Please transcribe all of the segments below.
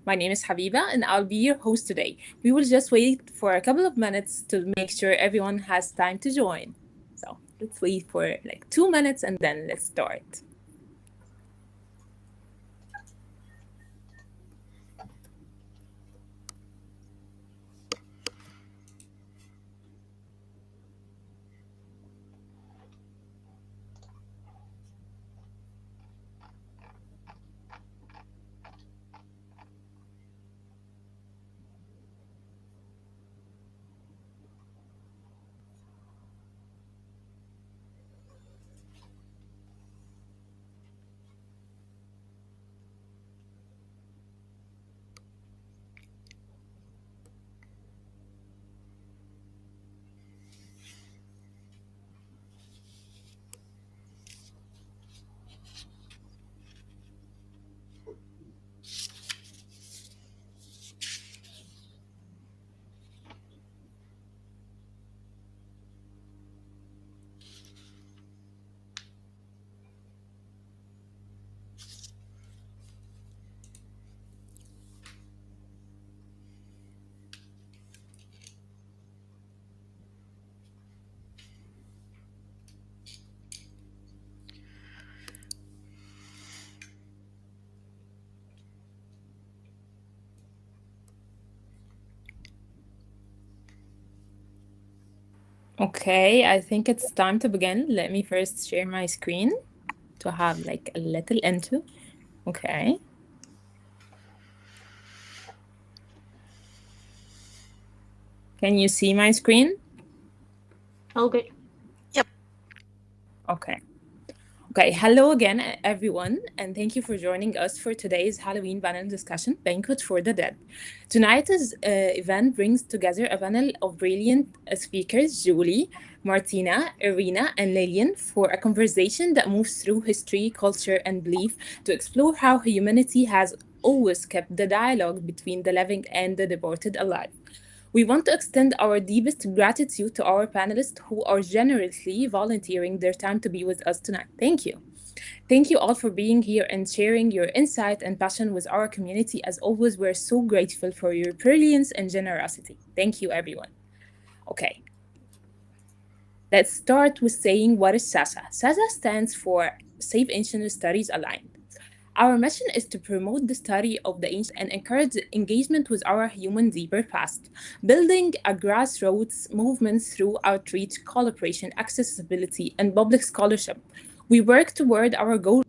My name is Habiba and I'll be your host today. We will just wait for a couple of minutes to make sure everyone has time to join. So let's wait for like 2 minutes and then let's start. Okay, I think it's time to begin. Let me first share my screen to have like a little intro. Okay. Can you see my screen? All good. Yep. Okay. Okay, hello again, everyone, and thank you for joining us for today's Halloween panel discussion, Banquet for the Dead. Tonight's event brings together a panel of brilliant speakers, Julie, Martina, Irina, and Lillian, for a conversation that moves through history, culture, and belief to explore how humanity has always kept the dialogue between the living and the departed alive. We want to extend our deepest gratitude to our panelists who are generously volunteering their time to be with us tonight. Thank you. Thank you all for being here and sharing your insight and passion with our community. As always, we're so grateful for your brilliance and generosity. Thank you, everyone. Okay, let's start with saying what is SASA. SASA stands for Save Ancient Studies Aligned. Our mission is to promote the study of the ancient and encourage engagement with our human deeper past, building a grassroots movement through outreach, collaboration, accessibility, and public scholarship. We work toward our goal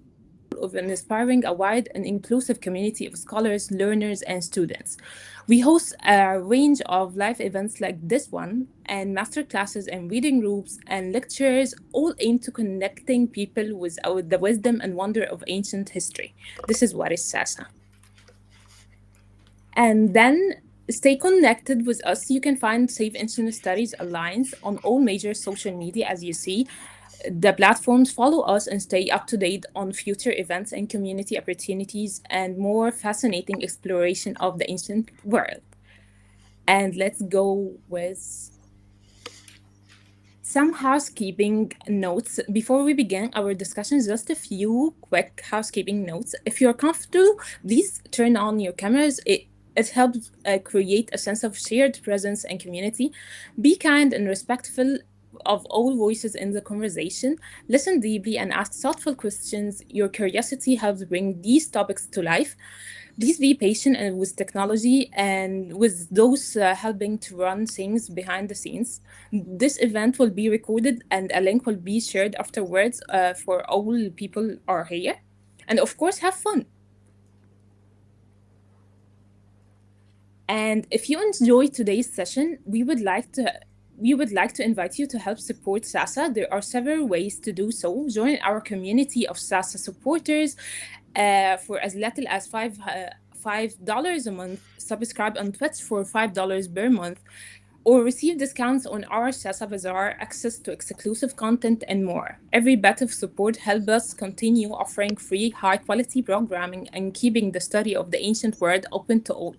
of inspiring a wide and inclusive community of scholars, learners, and students. We host a range of live events like this one, and master classes and reading groups and lectures, all aimed to connecting people with the wisdom and wonder of ancient history. This is what is Sasa. And then stay connected with us. You can find Save Ancient Studies Alliance on all major social media, as you see the platforms. Follow us and stay up to date on future events and community opportunities and more fascinating exploration of the ancient world. And let's go with some housekeeping notes before we begin our discussion. Just a few quick housekeeping notes. If you're comfortable, please turn on your cameras. It helps create a sense of shared presence and community. Be kind and respectful of all voices in the conversation. Listen deeply and ask thoughtful questions. Your curiosity helps bring these topics to life. Please be patient with technology and with those helping to run things behind the scenes. This event will be recorded and a link will be shared afterwards for all people are here. And of course, have fun. And if you enjoyed today's session, we would like to invite you to help support SASA. There are several ways to do so. Join our community of SASA supporters for as little as $5 a month. Subscribe on Twitch for $5 per month, or receive discounts on our SASA Bazaar, access to exclusive content, and more. Every bit of support helps us continue offering free, high-quality programming and keeping the study of the ancient world open to all.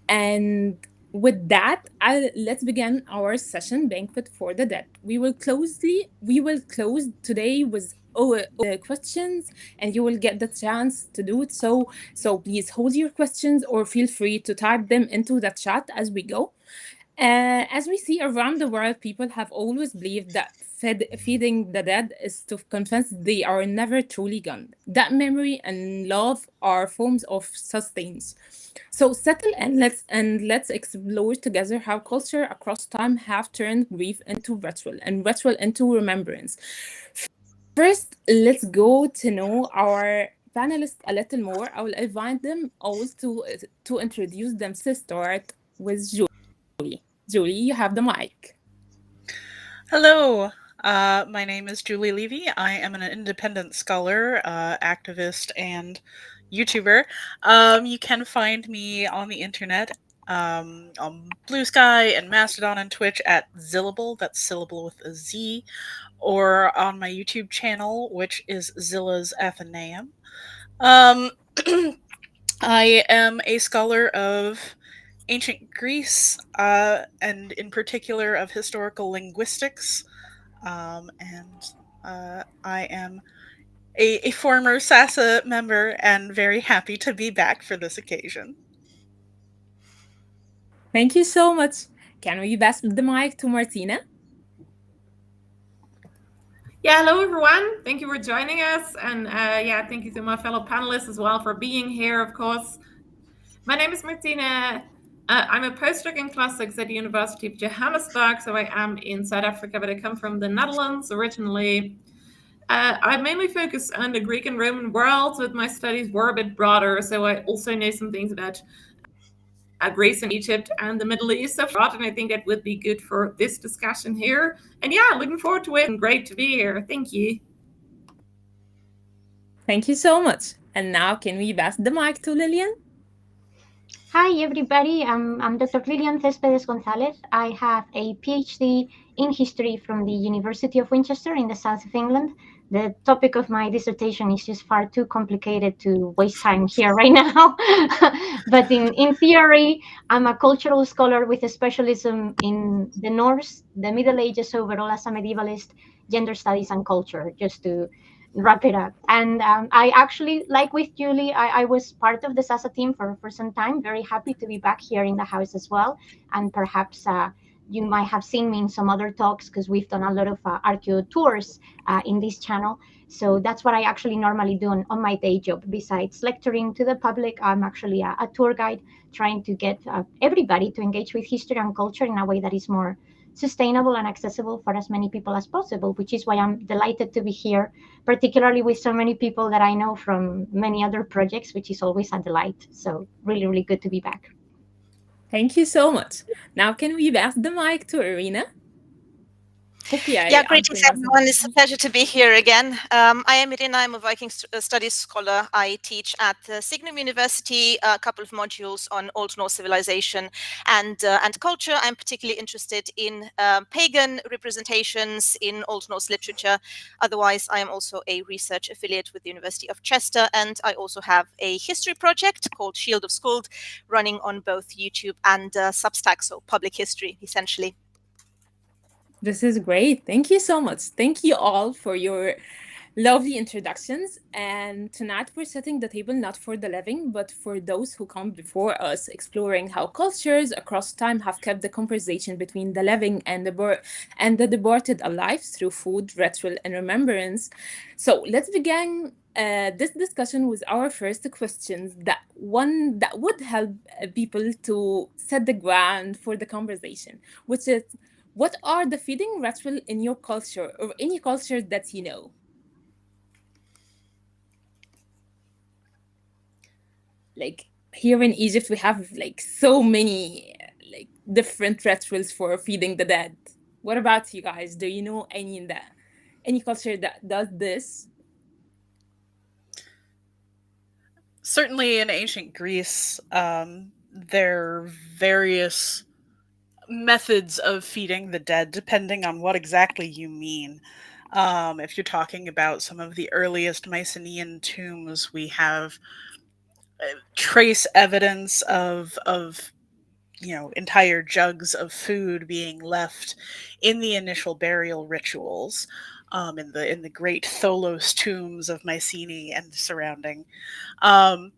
And With that, let's begin our session, Banquet for the Dead. We will close today with questions, and you will get the chance to do it. So please hold your questions or feel free to type them into the chat as we go. As we see around the world, people have always believed that feeding the dead is to confess they are never truly gone. That memory and love are forms of sustains. So settle and let's explore together how culture across time have turned grief into ritual and ritual into remembrance. First, let's go to know our panelists a little more. I will invite them all to introduce themselves. Let's start with Julie. Julie, you have the mic. Hello, my name is Julie Levy. I am an independent scholar, activist, and YouTuber. You can find me on the internet on Blue Sky and Mastodon and Twitch at Zillable, that's syllable with a Z, or on my YouTube channel, which is Zilla's Athenaeum. Um, I am a scholar of ancient Greece, and in particular of historical linguistics. And I am a former SASA member and very happy to be back for this occasion. Thank you so much. Can we pass the mic to Martina? Yeah, hello everyone. Thank you for joining us. And yeah, thank you to my fellow panelists as well for being here, of course. My name is Martina. I'm a postdoc in classics at the University of Johannesburg. So I am in South Africa, but I come from the Netherlands originally. I mainly focus on the Greek and Roman world, but my studies were a bit broader. So I also know some things about Greece and Egypt and the Middle East so far, and I think that would be good for this discussion here. And yeah, looking forward to it and great to be here. Thank you. Thank you so much. And now can we pass the mic to Lillian? Hi, everybody. I'm Dr. Lilian Céspedes González. I have a PhD in history from the University of Winchester in the south of England. The topic of my dissertation is just far too complicated to waste time here right now. But in theory, I'm a cultural scholar with a specialism in the Norse, the Middle Ages overall as a medievalist, gender studies, and culture, just to wrap it up. And I actually, like with Julie, I was part of the SASA team for some time. Very happy to be back here in the house as well. And perhaps you might have seen me in some other talks because we've done a lot of archeo tours in this channel. So that's what I actually normally do on my day job. Besides lecturing to the public, I'm actually a tour guide trying to get everybody to engage with history and culture in a way that is more sustainable and accessible for as many people as possible, which is why I'm delighted to be here, particularly with so many people that I know from many other projects, which is always a delight. So really, really good to be back. Thank you so much. Now can we pass the mic to Irina? Hopefully Yeah, I'm greetings pronouncing everyone. it. It's a pleasure to be here again. I am Irina. I'm a Viking studies scholar. I teach at Signum University a couple of modules on Old Norse civilization and culture. I'm particularly interested in pagan representations in Old Norse literature. Otherwise, I am also a research affiliate with the University of Chester, and I also have a history project called Shield of Skuld running on both YouTube and Substack, so public history, essentially. This is great. Thank you so much. Thank you all for your lovely introductions. And tonight we're setting the table not for the living, but for those who come before us, exploring how cultures across time have kept the conversation between the living and the departed alive through food, ritual, and remembrance. So let's begin this discussion with our first questions. That one that would help people to set the ground for the conversation, which is what are the feeding ritual in your culture or any culture that you know? Like here in Egypt, we have like so many like different rituals for feeding the dead. What about you guys? Do you know any culture that does this? Certainly in ancient Greece, there are various methods of feeding the dead depending on what exactly you mean. If you're talking about some of the earliest Mycenaean tombs, we have trace evidence of entire jugs of food being left in the initial burial rituals, in the great Tholos tombs of Mycenae and surrounding. Um,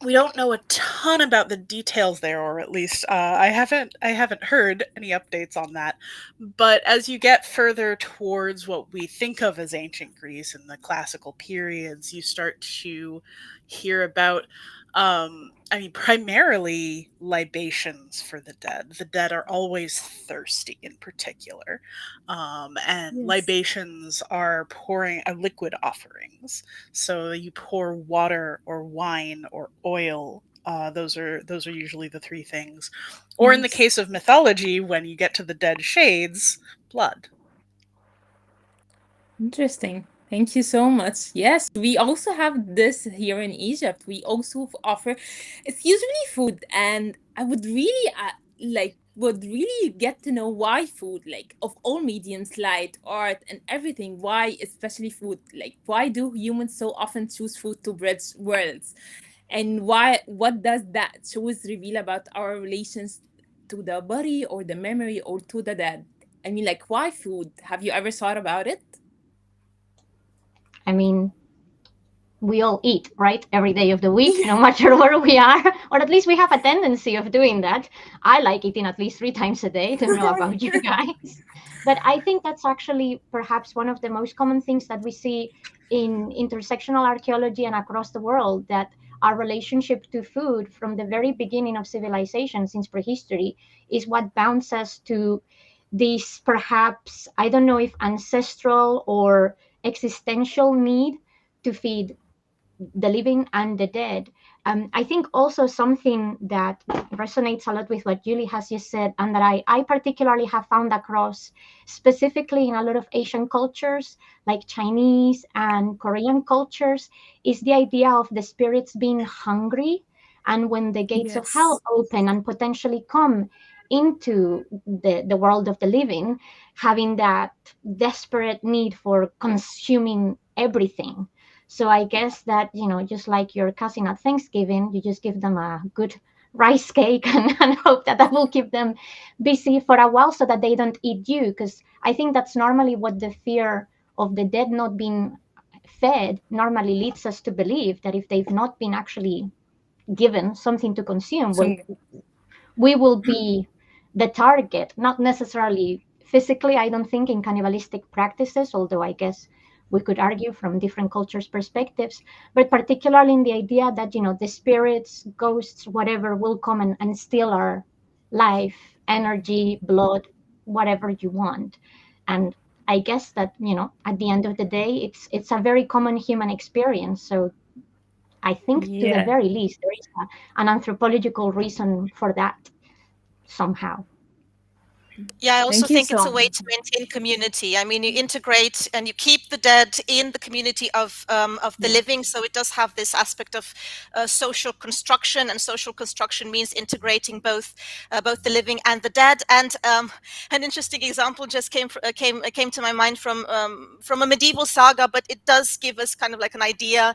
we don't know a ton about the details there, or at least I haven't heard any updates on that. But as you get further towards what we think of as ancient Greece and the classical periods, you start to hear about, I mean, primarily libations for the dead. The dead are always thirsty, in particular, and Yes. libations are pouring liquid offerings. So you pour water or wine or oil. Those are usually the three things. Or in the Yes. case of mythology, when you get to the dead shades, blood. Interesting. Thank you so much. Yes, we also have this here in Egypt. We also offer, it's usually food, and I would really would really get to know why food, like of all mediums, light, art, and everything. Why especially food? Like why do humans so often choose food to bridge worlds, and why? What does that choice reveal about our relations to the body or the memory or to the dead? I mean, like why food? Have you ever thought about it? I mean, we all eat, right? Every day of the week, no matter where we are, or at least we have a tendency of doing that. I like eating at least 3 times a day. Don't know about you guys. But I think that's actually perhaps one of the most common things that we see in intersectional archaeology and across the world, that our relationship to food from the very beginning of civilization since prehistory is what bounds us to this perhaps, I don't know if ancestral or existential need to feed the living and the dead. I think also something that resonates a lot with what Julie has just said, and that I particularly have found across specifically in a lot of Asian cultures, like Chinese and Korean cultures, is the idea of the spirits being hungry. And when the gates of Yes. hell open and potentially come into the world of the living, having that desperate need for consuming everything. So I guess that, just like your cousin at Thanksgiving, you just give them a good rice cake and hope that that will keep them busy for a while so that they don't eat you. Because I think that's normally what the fear of the dead not being fed normally leads us to believe, that if they've not been actually given something to consume, well, So, we will be the target, not necessarily physically, I don't think, in cannibalistic practices, although I guess we could argue from different cultures' perspectives, but particularly in the idea that, the spirits, ghosts, whatever will come and steal our life, energy, blood, whatever you want. And I guess that, at the end of the day, it's a very common human experience. So I think to the yeah. very least, there is an anthropological reason for that somehow. Yeah, I also Thank you think it's so a way much. to maintain community. I mean, you integrate and you keep the dead in the community of the Yeah. living. So it does have this aspect of social construction, and social construction means integrating both the living and the dead. And an interesting example just came to my mind from a medieval saga, but it does give us kind of like an idea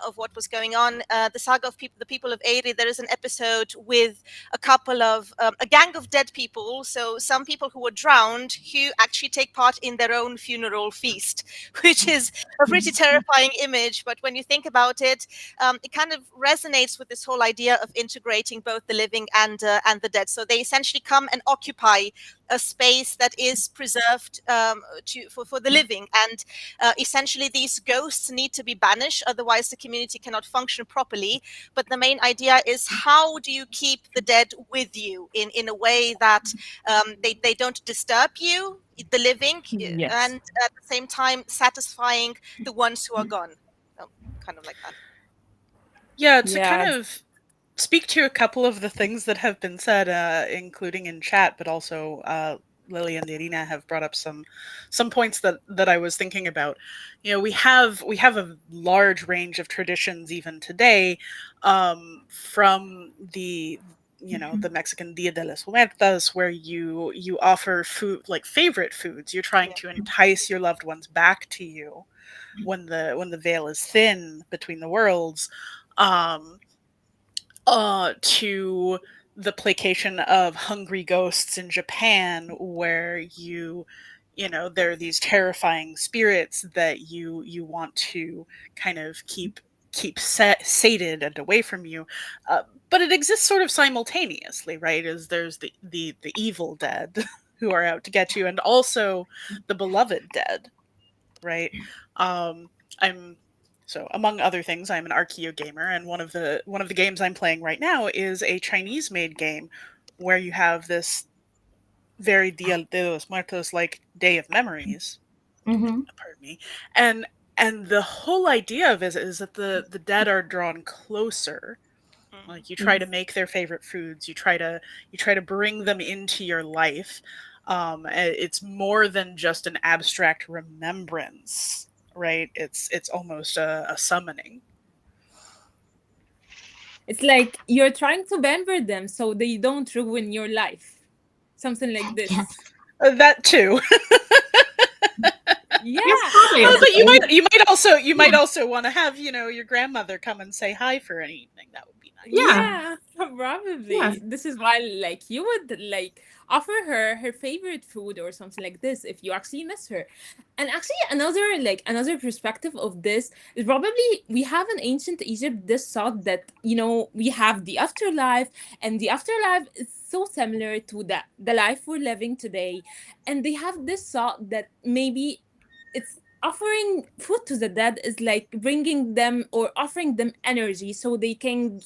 of what was going on. The saga of the people of Eire. There is an episode with a gang of dead people. So some people who were drowned who actually take part in their own funeral feast, which is a pretty terrifying image. But when you think about it, it kind of resonates with this whole idea of integrating both the living and the dead. So they essentially come and occupy a space that is preserved for the living, and essentially these ghosts need to be banished, otherwise the community cannot function properly. But the main idea is, how do you keep the dead with you in a way that they don't disturb you, the living, Yes. and at the same time satisfying the ones who are gone. So, kind of like that. Yeah, to kind Yeah. of speak to a couple of the things that have been said, including in chat, but also Lily and Irina have brought up some points that I was thinking about. We have a large range of traditions even today, from the Mexican Dia de las Muertas, where you offer food, like favorite foods. You're trying Yeah. to entice your loved ones back to you when the veil is thin between the worlds, um to the placation of hungry ghosts in Japan, where there are these terrifying spirits that you want to kind of keep sated and away from you, but it exists sort of simultaneously, right? As there's the evil dead who are out to get you, and also the beloved dead, right? I'm So, among other things, I'm an Archeo gamer, and one of the games I'm playing right now is a Chinese-made game where you have this very Dia de los Muertos like Day of Memories. Mm-hmm. Pardon me, and the whole idea of it is that the dead are drawn closer. Like, you try to make their favorite foods, you try to bring them into your life. It's more than just an abstract remembrance, right? It's almost a summoning. It's like you're trying to pamper them so they don't ruin your life. Something like this. Yes. That too. Yeah. Yes, totally. Well, but you might also want to have your grandmother come and say hi for an evening. That would be nice. Yeah, probably. Yes. This is why, like, you would like offer her favorite food or something like this if you actually miss her. And actually, another perspective of this is probably we have in ancient Egypt this thought that we have the afterlife, and the afterlife is so similar to the life we're living today, and they have this thought that maybe it's offering food to the dead is like bringing them or offering them energy so they can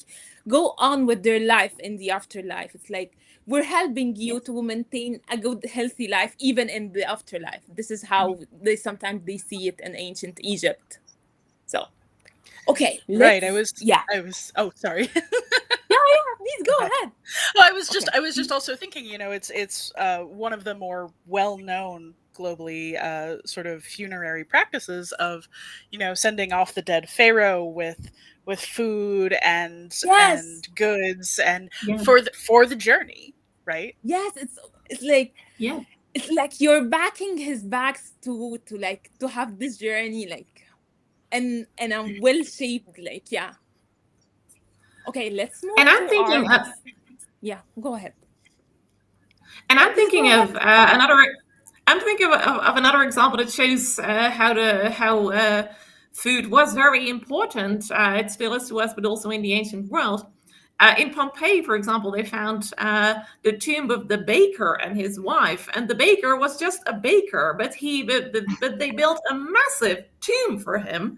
go on with their life in the afterlife. It's like we're helping you to maintain a good healthy life even in the afterlife. This is how they see it in ancient Egypt. So okay, Right. yeah, Oh, sorry. please go ahead. Well, I was just also thinking, it's one of the more well-known globally sort of funerary practices of, sending off the dead pharaoh with food and Yes, goods and Yeah. for the journey, right? yes, it's like Yeah. it's like you're backing his backs to have this journey, like, and a well shaped, like, yeah. Okay, let's move And I'm to our thinking, yeah, go ahead. and Yeah, I'm please go thinking ahead. of another. I'm thinking of another example that shows how food was very important. It still is to us, but also in the ancient world. In Pompeii, for example, they found the tomb of the baker and his wife, and the baker was just a baker, but they built a massive tomb for him,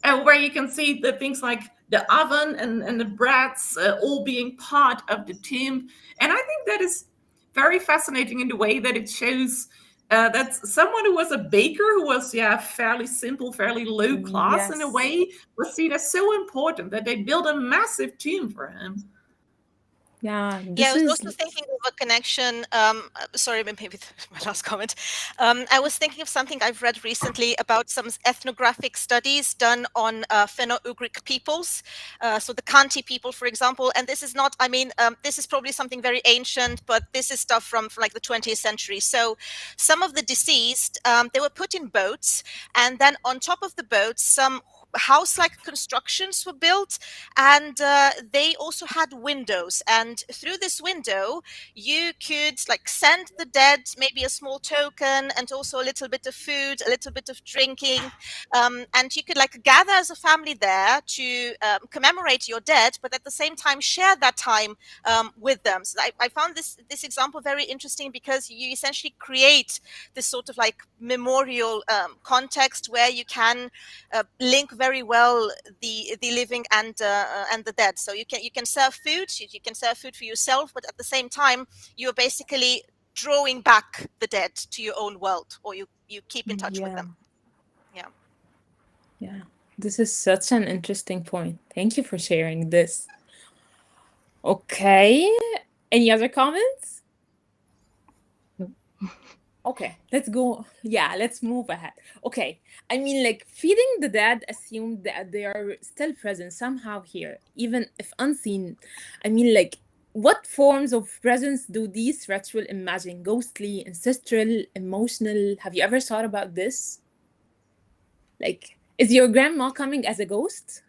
where you can see the things like the oven and the breads all being part of the tomb. And I think that is very fascinating in the way that it shows that someone who was a baker, who was fairly simple, fairly low class in a Yes. way, was seen as so important that they built a massive tomb for him. Yeah, Yeah, I this was is also thinking of a connection. Sorry, maybe my last comment. I was thinking of something I've read recently about some ethnographic studies done on Finno-Ugric peoples. So the Kanti people, for example. And this is not, this is probably something very ancient, but this is stuff from like the 20th century. So some of the deceased, they were put in boats, and then on top of the boats, some house-like constructions were built, and they also had windows, and through this window you could like send the dead maybe a small token and also a little bit of food, a little bit of drinking, and you could like gather as a family there to commemorate your dead, but at the same time share that time with them. So I found this example very interesting, because you essentially create this sort of like memorial context where you can link very well the living and the dead. So you can serve food, you can serve food for yourself, but at the same time you're basically drawing back the dead to your own world, or you keep in touch with yeah, them. Yeah. yeah. This is such an interesting point. Thank you for sharing this. Okay, any other comments? Okay, let's go. Yeah, let's move ahead. Okay, I mean, like, feeding the dead assumed that they are still present somehow here, even if unseen. I mean, like, what forms of presence do these rituals imagine? Ghostly, ancestral, emotional? Have you ever thought about this? Like, is your grandma coming as a ghost?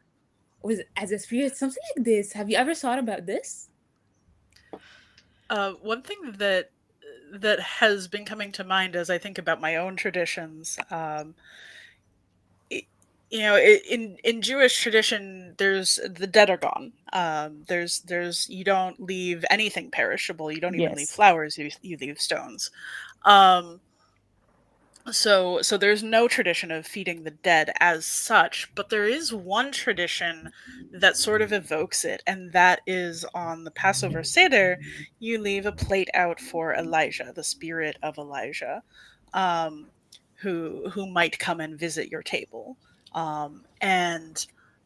Or as a spirit? Something like this. Have you ever thought about this? One thing that has been coming to mind as I think about my own traditions, i- in Jewish tradition, there's the dead are gone. There's you don't leave anything perishable. You don't even leave Yes. flowers. You leave stones. Um, so there's no tradition of feeding the dead as such, but there is one tradition that sort of evokes it, and that is on the Passover Seder, you leave a plate out for Elijah, the spirit of Elijah, um, who might come and visit your table. And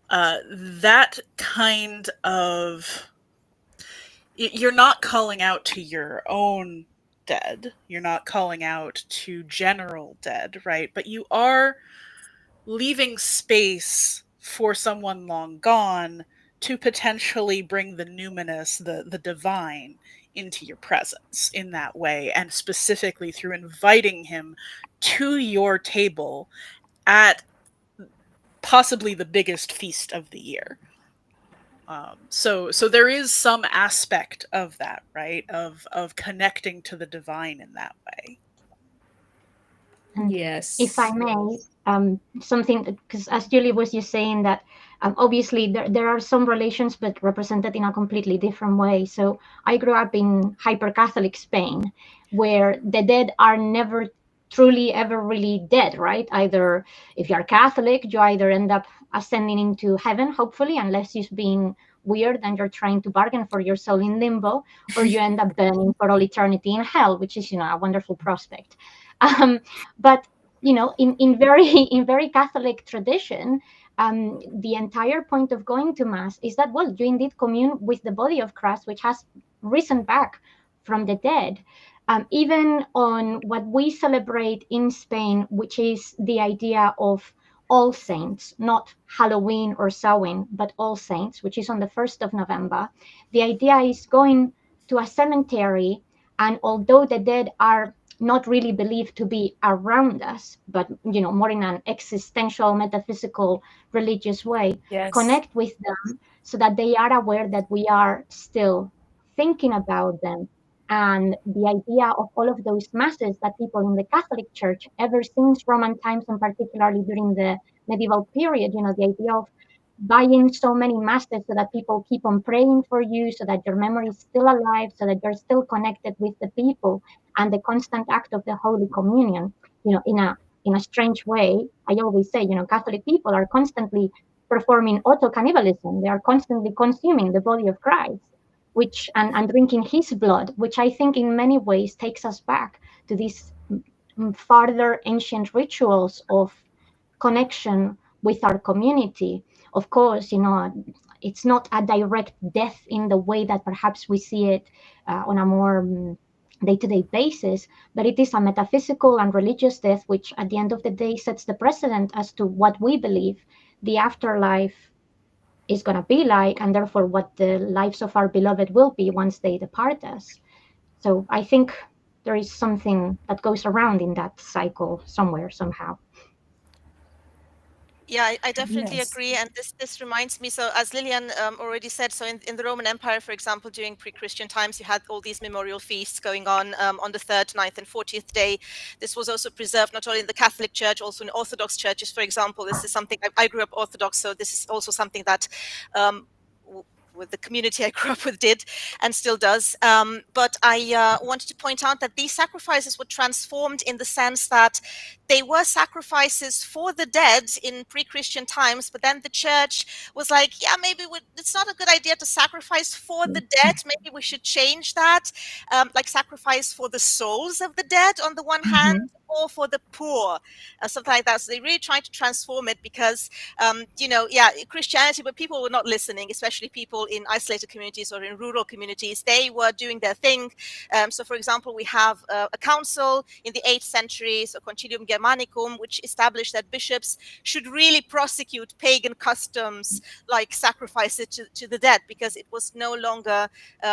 that kind of you're not calling out to your own dead. You're not calling out to general dead, right? But you are leaving space for someone long gone to potentially bring the numinous, the divine, into your presence in that way, and specifically through inviting him to your table at possibly the biggest feast of the year. So there is some aspect of that, right? Of connecting to the divine in that way. And if I Yes. may, something, because as Julie was just saying that obviously there are some relations, but represented in a completely different way. So I grew up in hyper-Catholic Spain, where the dead are never truly ever really dead, right? Either if you are Catholic, you either end up ascending into heaven, hopefully, unless you're being weird and you're trying to bargain for your soul in limbo, or you end up burning for all eternity in hell, which is, a wonderful prospect. Um, but in very in very Catholic tradition, the entire point of going to mass is that, well, you indeed commune with the body of Christ, which has risen back from the dead. Even on what we celebrate in Spain, which is the idea of All Saints, not Halloween or Samhain, but All Saints, which is on the 1st of November. The idea is going to a cemetery, and although the dead are not really believed to be around us, but more in an existential, metaphysical, religious way, Yes. connect with them so that they are aware that we are still thinking about them. And the idea of all of those masses that people in the Catholic Church, ever since Roman times, and particularly during the medieval period, the idea of buying so many masses so that people keep on praying for you, so that your memory is still alive, so that you're still connected with the people, and the constant act of the Holy Communion. In a strange way, I always say, Catholic people are constantly performing auto cannibalism. They are constantly consuming the body of Christ, which and drinking His blood, which I think in many ways takes us back to these farther ancient rituals of connection with our community. Of course, it's not a direct death in the way that perhaps we see it on a more day-to-day basis, but it is a metaphysical and religious death, which at the end of the day sets the precedent as to what we believe the afterlife is going to be like, and therefore what the lives of our beloved will be once they depart us. So I think there is something that goes around in that cycle somewhere, somehow. Yeah, I definitely Yes. agree. And this reminds me, so as Lillian already said, so in the Roman Empire, for example, during pre-Christian times, you had all these memorial feasts going on the 3rd, 9th, and 40th day. This was also preserved not only in the Catholic Church, also in Orthodox churches, for example. This is something I grew up Orthodox, so this is also something that with the community I grew up with did and still does. But I wanted to point out that these sacrifices were transformed in the sense that they were sacrifices for the dead in pre-Christian times, but then the church was like, yeah, maybe it's not a good idea to sacrifice for the dead. Maybe we should change that, like sacrifice for the souls of the dead on the one hand, Mhm. or for the poor, something like that. So they really tried to transform it because, yeah, Christianity, but people were not listening, especially people in isolated communities or in rural communities. They were doing their thing. So, for example, we have a council in the 8th century, so Concilium Germanicum, which established that bishops should really prosecute pagan customs like sacrifice it to the dead, because it was no longer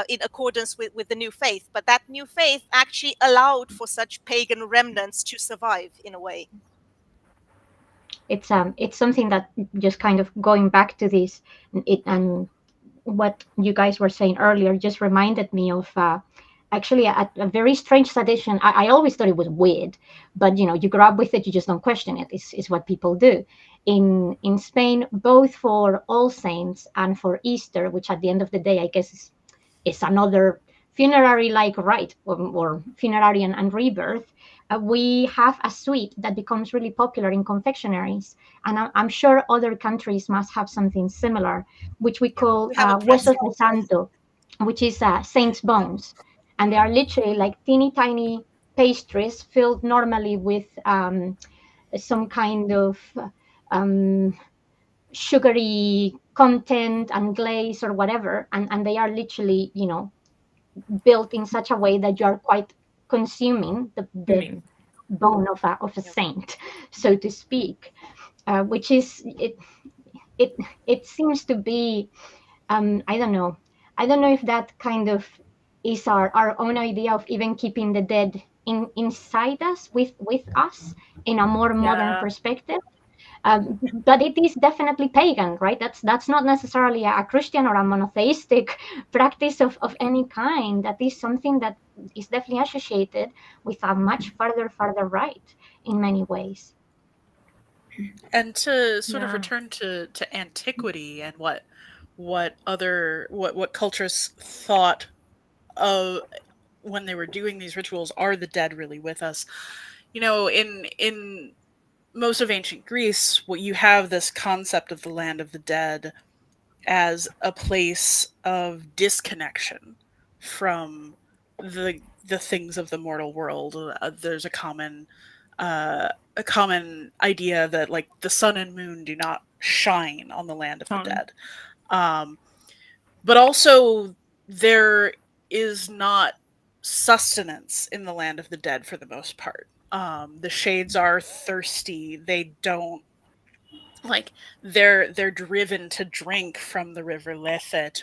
in accordance with the new faith. But that new faith actually allowed for such pagan remnants to survive in a way. It's something that, just kind of going back to this, it and what you guys were saying earlier, just reminded me of actually a very strange tradition. I always thought it was weird, but you grow up with it, you just don't question it. It's what people do. In Spain, both for All Saints and for Easter, which at the end of the day, I guess is another funerary like rite, or funerary and rebirth. We have a sweet that becomes really popular in confectionaries, and I'm sure other countries must have something similar, which we Yeah, call we have a huesos pretzel. de santo, which is saint's bones. And they are literally like teeny tiny pastries filled normally with some kind of um, sugary content and glaze or whatever. And they are literally, built in such a way that you are quite consuming the Assuming. bone of a Yep. saint, so to speak, which is it seems to be, I don't know. I don't know if that kind of is our own idea of even keeping the dead inside us, with us, in a more modern Yeah. perspective. But it is definitely pagan, right? That's not necessarily a Christian or a monotheistic practice of any kind. That is something that is definitely associated with a much further right in many ways. And to sort of Yeah. return to antiquity and what cultures thought of when they were doing these rituals, are the dead really with us? In most of ancient Greece, what you have this concept of the land of the dead as a place of disconnection from the things of the mortal world. There's a common idea that like the sun and moon do not shine on the land of the Sean. dead. Um, but also there is not sustenance in the land of the dead for the most part. The shades are thirsty. They don't like they're driven to drink from the river Lethet,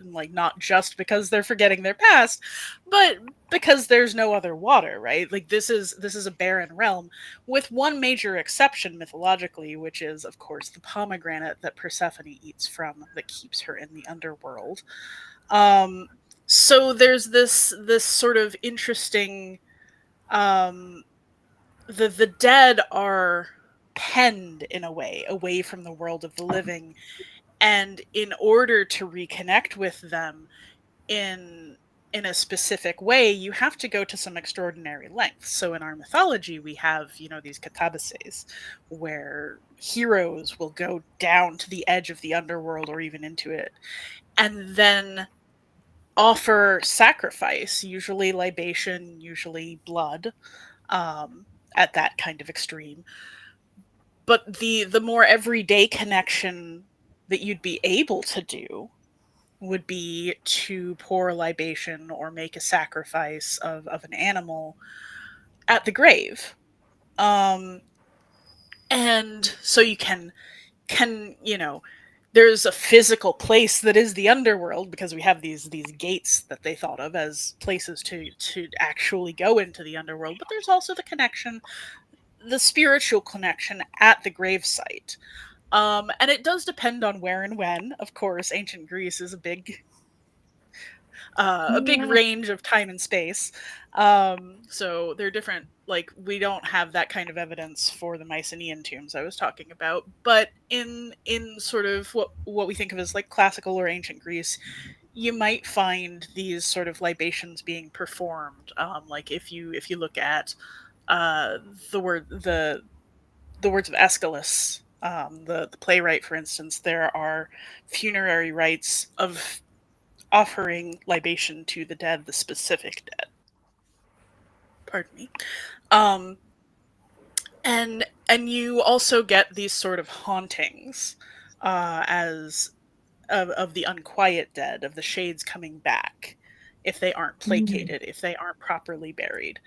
like not just because they're forgetting their past, but because there's no other water, right? Like this is a barren realm, with one major exception mythologically, which is of course the pomegranate that Persephone eats from, that keeps her in the underworld. um so there's this sort of interesting, um the dead are penned in a way away from the world of the living, and in order to reconnect with them in in a specific way, you have to go to some extraordinary lengths. So in our mythology, we have, these catabases where heroes will go down to the edge of the underworld or even into it, and then offer sacrifice, usually libation, usually blood, um, at that kind of extreme. But the more everyday connection that you'd be able to do would be to pour a libation or make a sacrifice of an animal at the grave. Um, and so you can there's a physical place that is the underworld, because we have these gates that they thought of as places to actually go into the underworld, but there's also the spiritual connection at the gravesite. And it does depend on where and when. Of course, ancient Greece is a big Yeah. range of time and space. So they're different. Like, we don't have that kind of evidence for the Mycenaean tombs I was talking about, but in sort of what we think of as like classical or ancient Greece, you might find these sort of libations being performed. Like if you look at uh, the word the words of Aeschylus, the playwright, for instance, there are funerary rites of offering libation to the dead, the specific dead. Pardon me. Um, and you also get these sort of hauntings, as of the unquiet dead, of the shades coming back if they aren't Mhm. placated, if they aren't properly buried.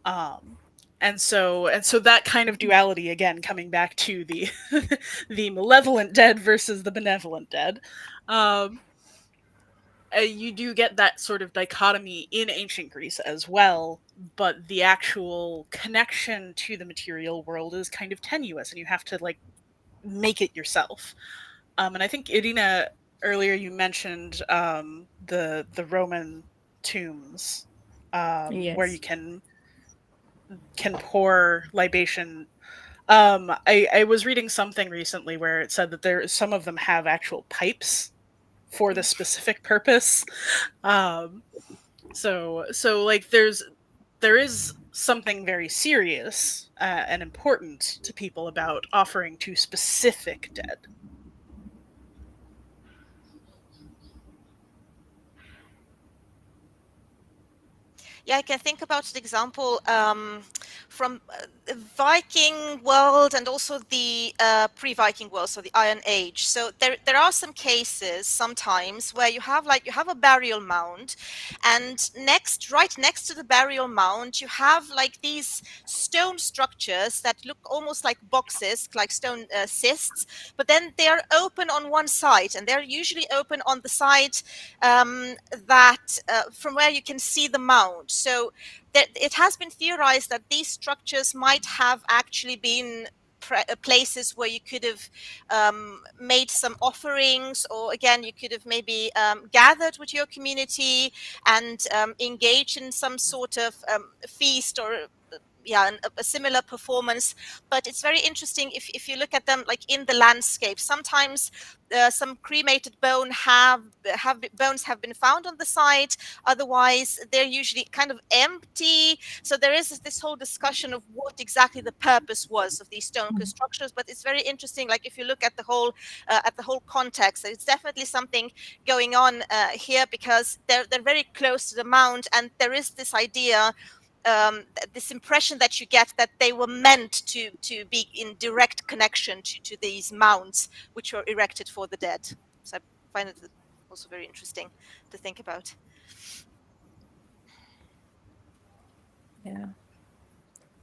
Um, and so that kind of duality, again coming back to the the malevolent dead versus the benevolent dead. Um, you do get that sort of dichotomy in ancient Greece as well, but the actual connection to the material world is kind of tenuous, and you have to like make it yourself. And I think Irina, earlier you mentioned the Roman tombs, where you Yes. can pour libation. I was reading something recently where it said that some of them have actual pipes for the specific purpose. Um, so like there is something very serious and important to people about offering to specific dead. Yeah, I can think about an example from the Viking world and also the pre-Viking world, so the Iron Age. So there are some cases sometimes where you have a burial mound, and right next to the burial mound, you have like these stone structures that look almost like boxes, like stone cysts, but then they are open on one side, and they're usually open on the side that from where you can see the mound. So that it has been theorized that these structures might have actually been places where you could have made some offerings, or again you could have maybe gathered with your community and engaged in some sort of feast or yeah, a similar performance. But it's very interesting if you look at them like in the landscape. Sometimes some cremated bones have been found on the site. Otherwise, they're usually kind of empty. So there is this whole discussion of what exactly the purpose was of these stone structures. But it's very interesting. Like if you look at the whole context, it's definitely something going on here, because they're very close to the mound, and there is this idea, this impression that you get that they were meant to be in direct connection to these mounds which were erected for the dead. So I find it also very interesting to think about. Yeah.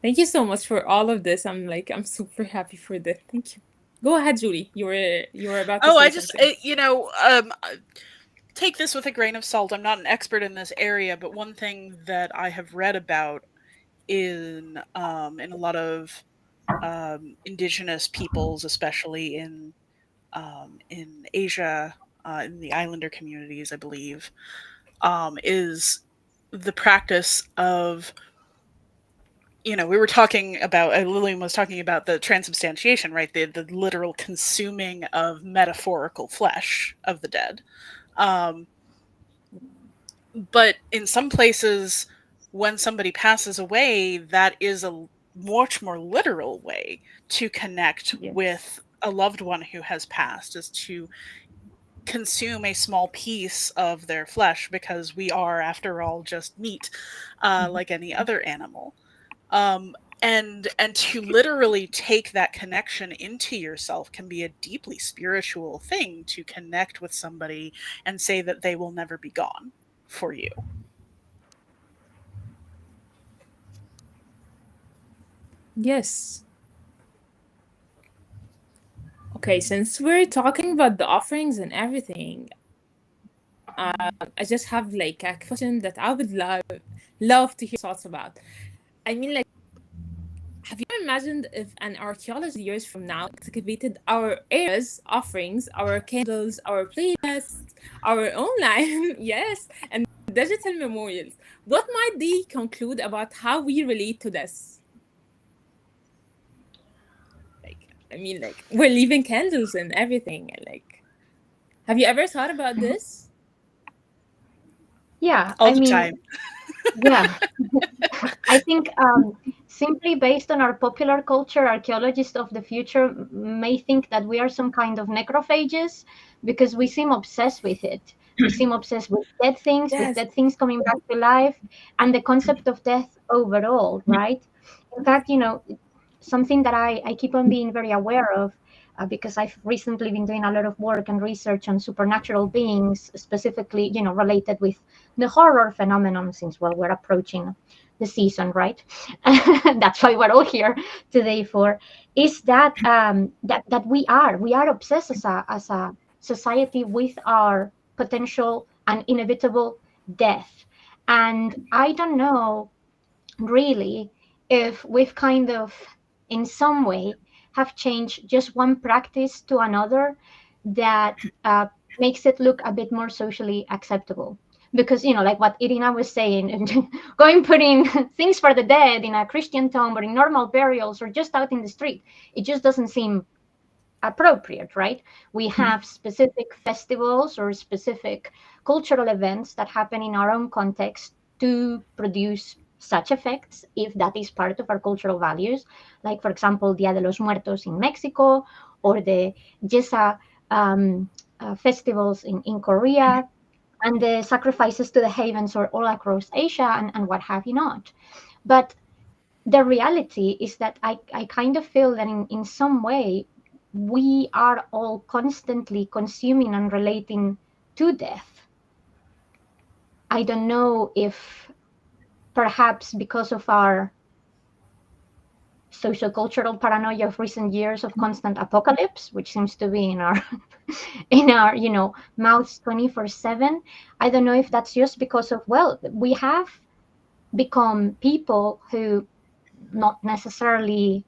Thank you so much for all of this. I'm super happy for this. Thank you. Go ahead, Julie. You were about to Oh, say I just something. take this with a grain of salt. I'm not an expert in this area, but one thing that I have read about in a lot of indigenous peoples, especially in Asia, in the islander communities, I believe, is the practice of, we were talking about, Lillian was talking about the transubstantiation, right? The literal consuming of metaphorical flesh of the dead. But in some places, when somebody passes away, that is a much more literal way to connect Yes. with a loved one who has passed, is to consume a small piece of their flesh, because we are, after all, just meat, like any other animal. Um, and to literally take that connection into yourself can be a deeply spiritual thing, to connect with somebody and say that they will never be gone for you. Yes. Okay, since we're talking about the offerings and everything, I just have like a question that I would love to hear thoughts about. I mean, like, have you ever imagined if an archaeologist years from now excavated our areas, offerings, our candles, our playlists, our online, yes, and digital memorials? What might they conclude about how we relate to this? Like, I mean, like, we're leaving candles and everything. And like, have you ever thought about this? Yeah, All I the mean, time. yeah, I think simply based on our popular culture, archaeologists of the future may think that we are some kind of necrophages because we seem obsessed with it. We seem obsessed with Yes. dead things coming back to life, and the concept of death overall, right? In fact, something that I keep on being very aware of, because I've recently been doing a lot of work and research on supernatural beings, specifically, related with the horror phenomenon, since, well, we're approaching the season, right? That's why we're all here today for, is that that we are obsessed as a society with our potential and inevitable death. And I don't know really if we've kind of in some way have changed just one practice to another that makes it look a bit more socially acceptable. Because, like what Irina was saying, and going putting things for the dead in a Christian tomb or in normal burials or just out in the street, it just doesn't seem appropriate, right? We have specific festivals or specific cultural events that happen in our own context to produce such effects, if that is part of our cultural values, like, for example, Dia de los Muertos in Mexico, or the Jesa festivals in Korea, and the sacrifices to the havens or all across Asia, and what have you not. But the reality is that I kind of feel that in some way we are all constantly consuming and relating to death. I don't know if perhaps because of our sociocultural paranoia of recent years of constant apocalypse, which seems to be in our in our mouths 24/7. I don't know if that's just because of, well, we have become people who, not necessarily,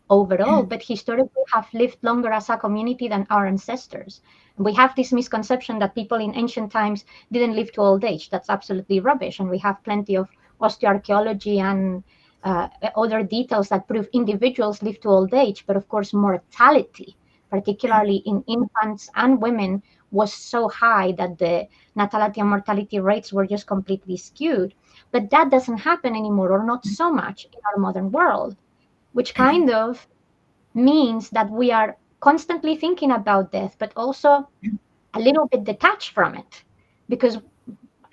overall, but historically have lived longer as a community than our ancestors. We have this misconception that people in ancient times didn't live to old age. That's absolutely rubbish. And we have plenty of osteoarchaeology and other details that prove individuals live to old age. But of course, mortality, particularly in infants and women, was so high that the natality and mortality rates were just completely skewed. But that doesn't happen anymore, or not so much in our modern world, which kind of means that we are constantly thinking about death, but also a little bit detached from it. Because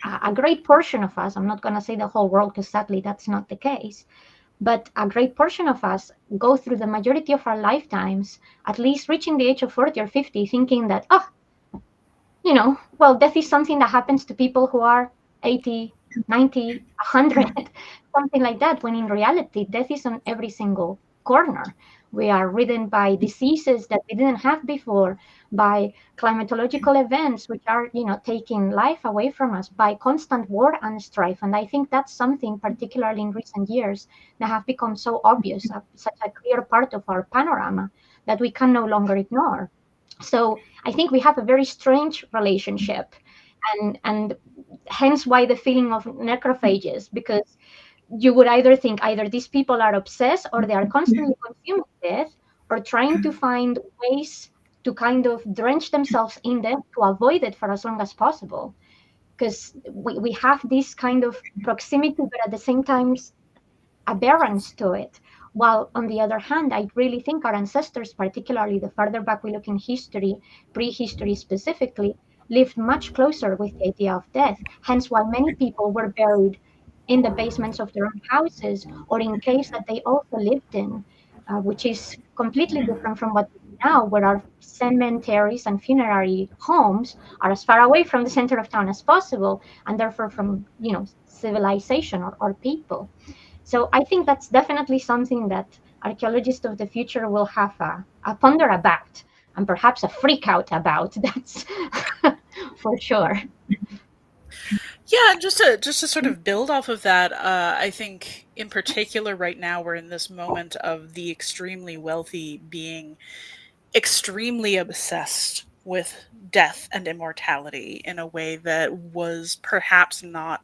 a great portion of us, I'm not going to say the whole world, because sadly that's not the case, but a great portion of us go through the majority of our lifetimes, at least reaching the age of 40 or 50, thinking that, well, death is something that happens to people who are 80, 90, 100, something like that, when in reality, death is on every single corner. We are ridden by diseases that we didn't have before, by climatological events which are, taking life away from us, by constant war and strife. And I think that's something, particularly in recent years, that have become so obvious, such a clear part of our panorama, that we can no longer ignore. So I think we have a very strange relationship, and hence why the feeling of necrophages, because you would either think either these people are obsessed, or they are constantly consuming death, or trying to find ways to kind of drench themselves in death to avoid it for as long as possible. Because we have this kind of proximity, but at the same time aberrance to it. While on the other hand, I really think our ancestors, particularly the farther back we look in history, prehistory specifically, lived much closer with the idea of death. Hence why many people were buried in the basements of their own houses, or in caves that they also lived in, which is completely different from what we do now, where our cemeteries and funerary homes are as far away from the center of town as possible, and therefore from, civilization, or people. So I think that's definitely something that archaeologists of the future will have a ponder about, and perhaps a freak out about. That's for sure. Yeah, just to sort of build off of that, I think in particular right now we're in this moment of the extremely wealthy being extremely obsessed with death and immortality in a way that was perhaps not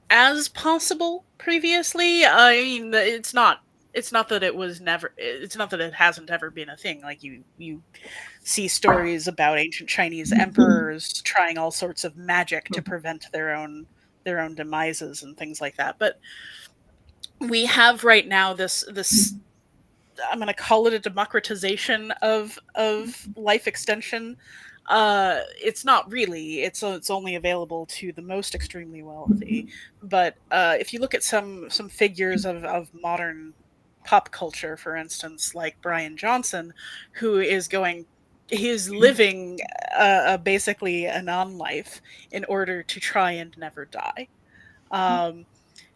as possible previously. I mean, it's not that it was never it's not that it hasn't ever been a thing. Like you see stories about ancient Chinese emperors trying all sorts of magic to prevent their own demises and things like that. But we have right now this I'm going to call it a democratization of life extension. It's not really. It's only available to the most extremely wealthy. But if you look at some figures of modern pop culture, for instance, like Brian Johnson, who is living basically a non-life in order to try and never die. Um,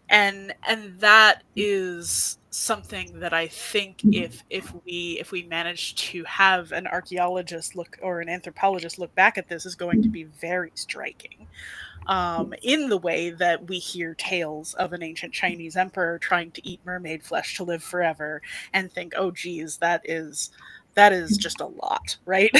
and that is something that I think if we manage to have an archaeologist look or an anthropologist look back at this is going to be very striking. In the way that we hear tales of an ancient Chinese emperor trying to eat mermaid flesh to live forever and think, oh geez, that is just a lot, right?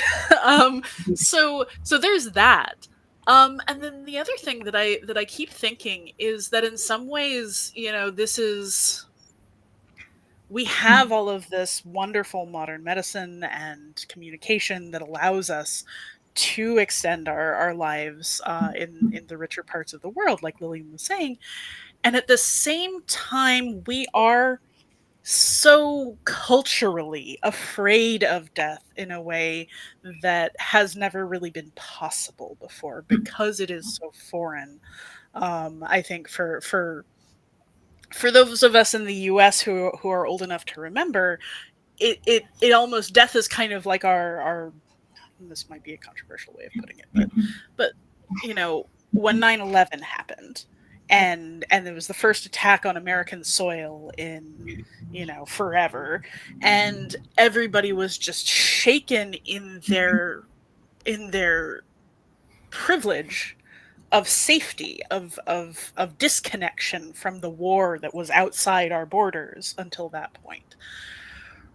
So there's that. And then the other thing that I keep thinking is that in some ways, this is we have all of this wonderful modern medicine and communication that allows us to extend our lives in the richer parts of the world, like Lillian was saying. And at the same time, we are so culturally afraid of death in a way that has never really been possible before because it is so foreign. I think for those of us in the US who are old enough to remember, it almost death is kind of like our this might be a controversial way of putting it, but when 9/11 happened and it was the first attack on American soil in forever, and everybody was just shaken in their privilege of safety, of disconnection from the war that was outside our borders until that point.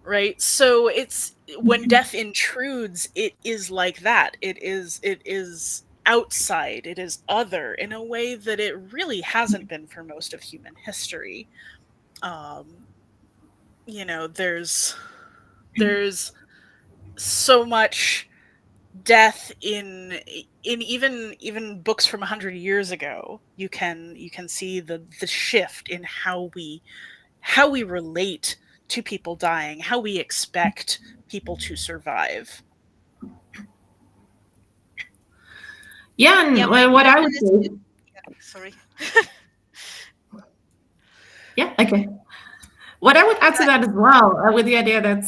Right? So it's when death intrudes, it is like that. It is outside, it is other in a way that it really hasn't been for most of human history. Um, there's so much death in even books from 100 years ago. You can see the shift in how we relate to people dying, how we expect people to survive. Yeah, and Yeah, my what I would question is, say, sorry. yeah, okay. What I would add to that as well, with the idea that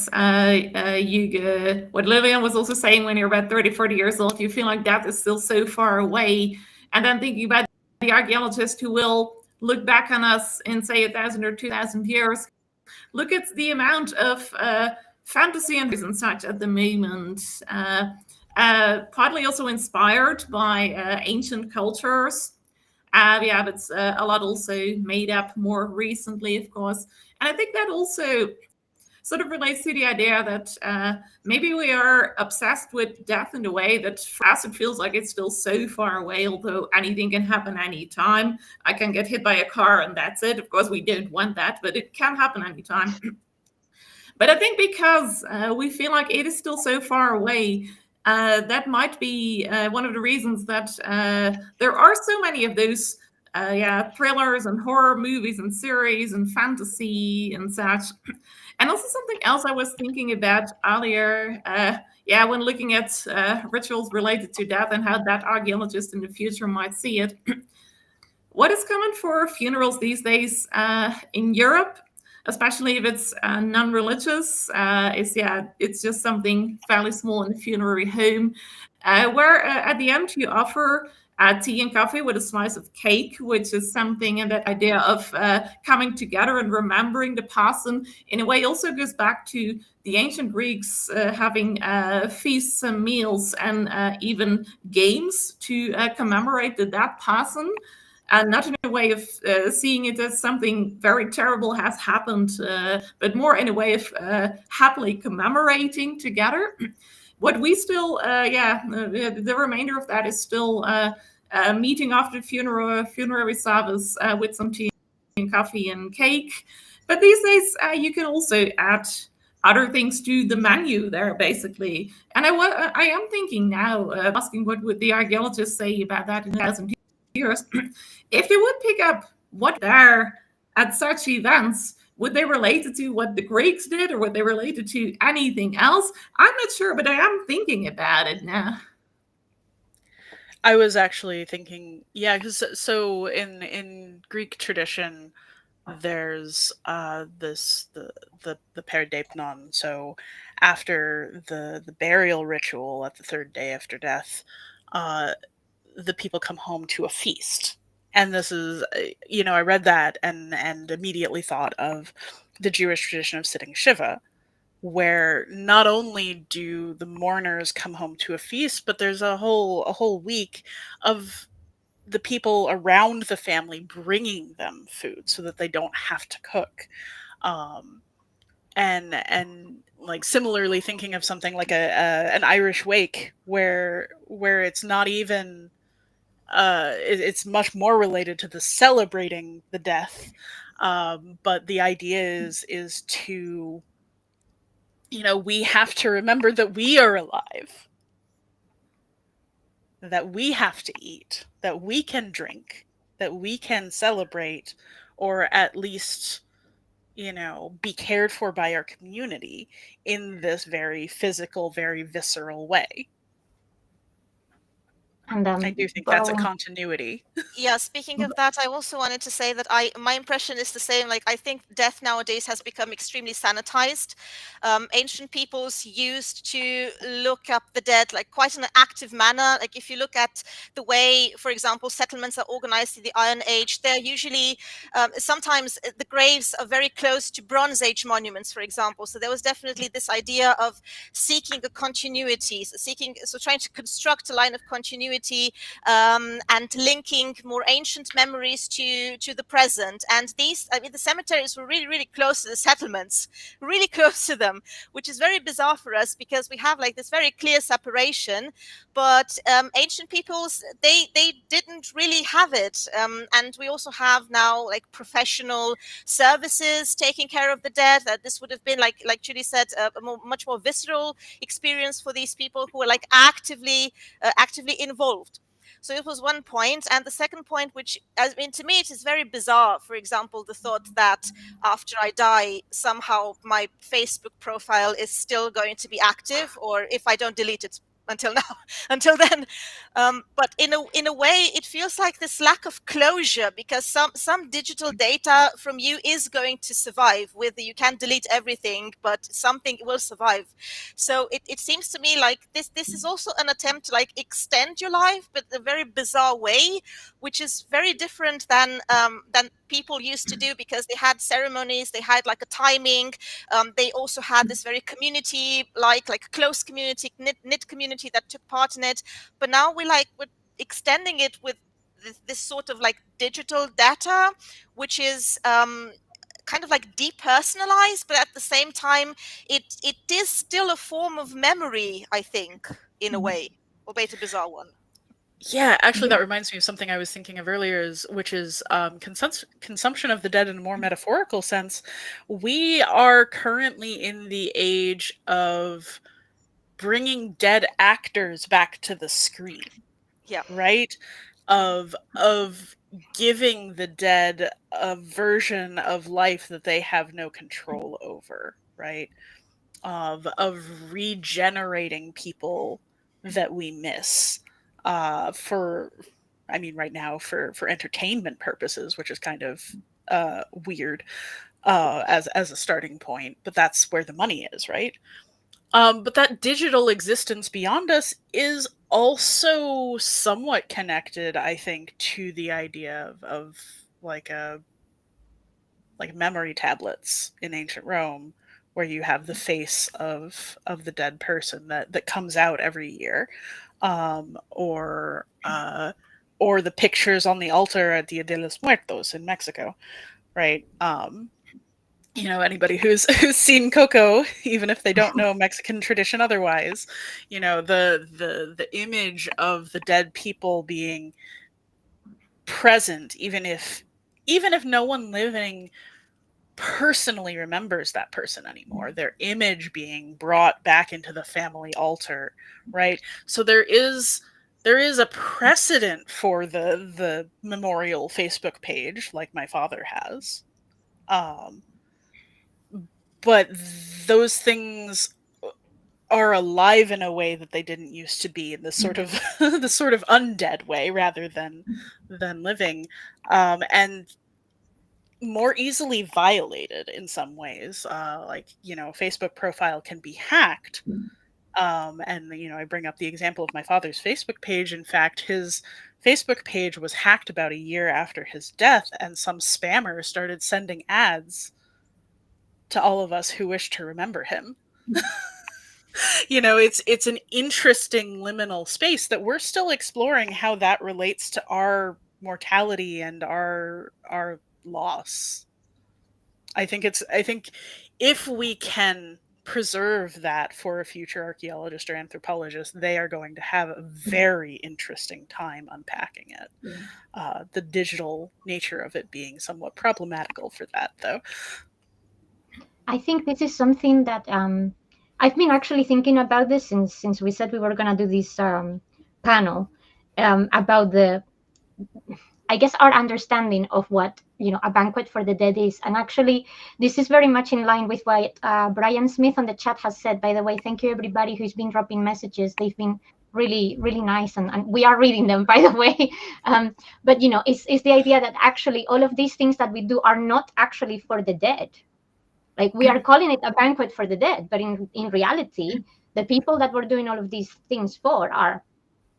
what Lillian was also saying, when you're about 30, 40 years old, you feel like that is still so far away. And then thinking about the archaeologist who will look back on us in, say, 1,000 or 2,000 years, look at the amount of fantasy and such at the moment, partly also inspired by ancient cultures. Yeah, but a lot also made up more recently, of course. And I think that also sort of relates to the idea that maybe we are obsessed with death in a way that for us it feels like it's still so far away, although anything can happen anytime. I can get hit by a car and that's it. Of course, we don't want that, but it can happen anytime. But I think because we feel like it is still so far away, that might be one of the reasons that there are so many of those thrillers and horror movies and series and fantasy and such. And also something else I was thinking about earlier, when looking at rituals related to death and how that archaeologist in the future might see it. What is common for funerals these days in Europe, especially if it's non-religious, it's just something fairly small in the funerary home, where at the end you offer tea and coffee with a slice of cake, which is something, and that idea of coming together and remembering the past, and in a way also goes back to the ancient Greeks having feasts and meals and even games to commemorate the dead person, and not in a way of seeing it as something very terrible has happened, but more in a way of happily commemorating together. What we still, the remainder of that is still meeting after the funerary service with some tea and coffee and cake. But these days, you can also add other things to the menu there, basically. And I am thinking now, asking what would the archaeologists say about that in 1,000 years. If they would pick up what there at such events, would they relate it to what the Greeks did, or would they relate it to anything else? I'm not sure, but I am thinking about it now. I was actually thinking, yeah, because so in Greek tradition, there's the perdeipnon. So after the burial ritual at the third day after death, uh, the people come home to a feast. And this is, I read that and immediately thought of the Jewish tradition of sitting Shiva, where not only do the mourners come home to a feast, but there's a whole week of the people around the family bringing them food so that they don't have to cook. Um, and like similarly thinking of something like an Irish wake where it's not even it's much more related to the celebrating the death. But the idea is to, we have to remember that we are alive, that we have to eat, that we can drink, that we can celebrate, or at least, be cared for by our community in this very physical, very visceral way. And I do think that's a bowing. continuity. Yeah, speaking of that, I also wanted to say that my impression is the same. Like, I think death nowadays has become extremely sanitized. Ancient peoples used to look up the dead like quite in an active manner. Like, if you look at the way, for example, settlements are organized in the Iron Age, they're usually sometimes the graves are very close to Bronze Age monuments, for example. So there was definitely this idea of seeking a continuity, so trying to construct a line of continuity, and linking more ancient memories to the present. And these, I mean, the cemeteries were really, really close to the settlements, really close to them, which is very bizarre for us because we have like this very clear separation. But ancient peoples, they didn't really have it. And we also have now like professional services taking care of the dead. That this would have been like Julie said, much more visceral experience for these people who are like actively involved. So it was one point. And the second point, which, I mean, to me, it is very bizarre. For example, the thought that after I die, somehow my Facebook profile is still going to be active, or if I don't delete it until now, until then. But in a way, it feels like this lack of closure, because some digital data from you is going to survive. With you can delete everything, but something will survive. So it seems to me like this is also an attempt to like extend your life, but a very bizarre way, which is very different than people used to do, because they had ceremonies, they had like a timing. They also had this very community, like a close community, knit community that took part in it. But now we're extending it with this sort of like digital data, which is kind of like depersonalized, but at the same time, it is still a form of memory, I think, in a way, albeit a bizarre one. Yeah, actually, that reminds me of something I was thinking of earlier, which is consumption of the dead in a more metaphorical sense. We are currently in the age of bringing dead actors back to the screen, Yeah. right? Of giving the dead a version of life that they have no control over, right? Of regenerating people that we miss, for, I mean, right now for entertainment purposes, which is kind of weird, as a starting point, but that's where the money is, right? But that digital existence beyond us is also somewhat connected, I think, to the idea of like a like memory tablets in ancient Rome, where you have the face of the dead person that comes out every year, um, or uh, or the pictures on the altar at Dia de los Muertos in Mexico, right? Anybody who's seen Coco, even if they don't know Mexican tradition otherwise, the image of the dead people being present, even if no one living personally remembers that person anymore, their image being brought back into the family altar, right? So there is a precedent for the memorial Facebook page, like my father has. um but those things are alive in a way that they didn't used to be, in this sort of the sort of undead way, rather than living, and more easily violated in some ways. Like, Facebook profile can be hacked. And I bring up the example of my father's Facebook page. In fact, his Facebook page was hacked about a year after his death, and some spammer started sending ads to all of us who wish to remember him. It's an interesting liminal space that we're still exploring, how that relates to our mortality and our loss. I think if we can preserve that for a future archaeologist or anthropologist, they are going to have a very interesting time unpacking it. The digital nature of it being somewhat problematical for that, though. I think this is something that I've been actually thinking about this since we said we were going to do this panel about I guess our understanding of what a banquet for the dead is. And actually, this is very much in line with what Brian Smith on the chat has said. By the way, thank you everybody who's been dropping messages. They've been really, really nice, and we are reading them, by the way. But it's the idea that actually all of these things that we do are not actually for the dead. Like, we are calling it a banquet for the dead, but in reality, the people that we're doing all of these things for are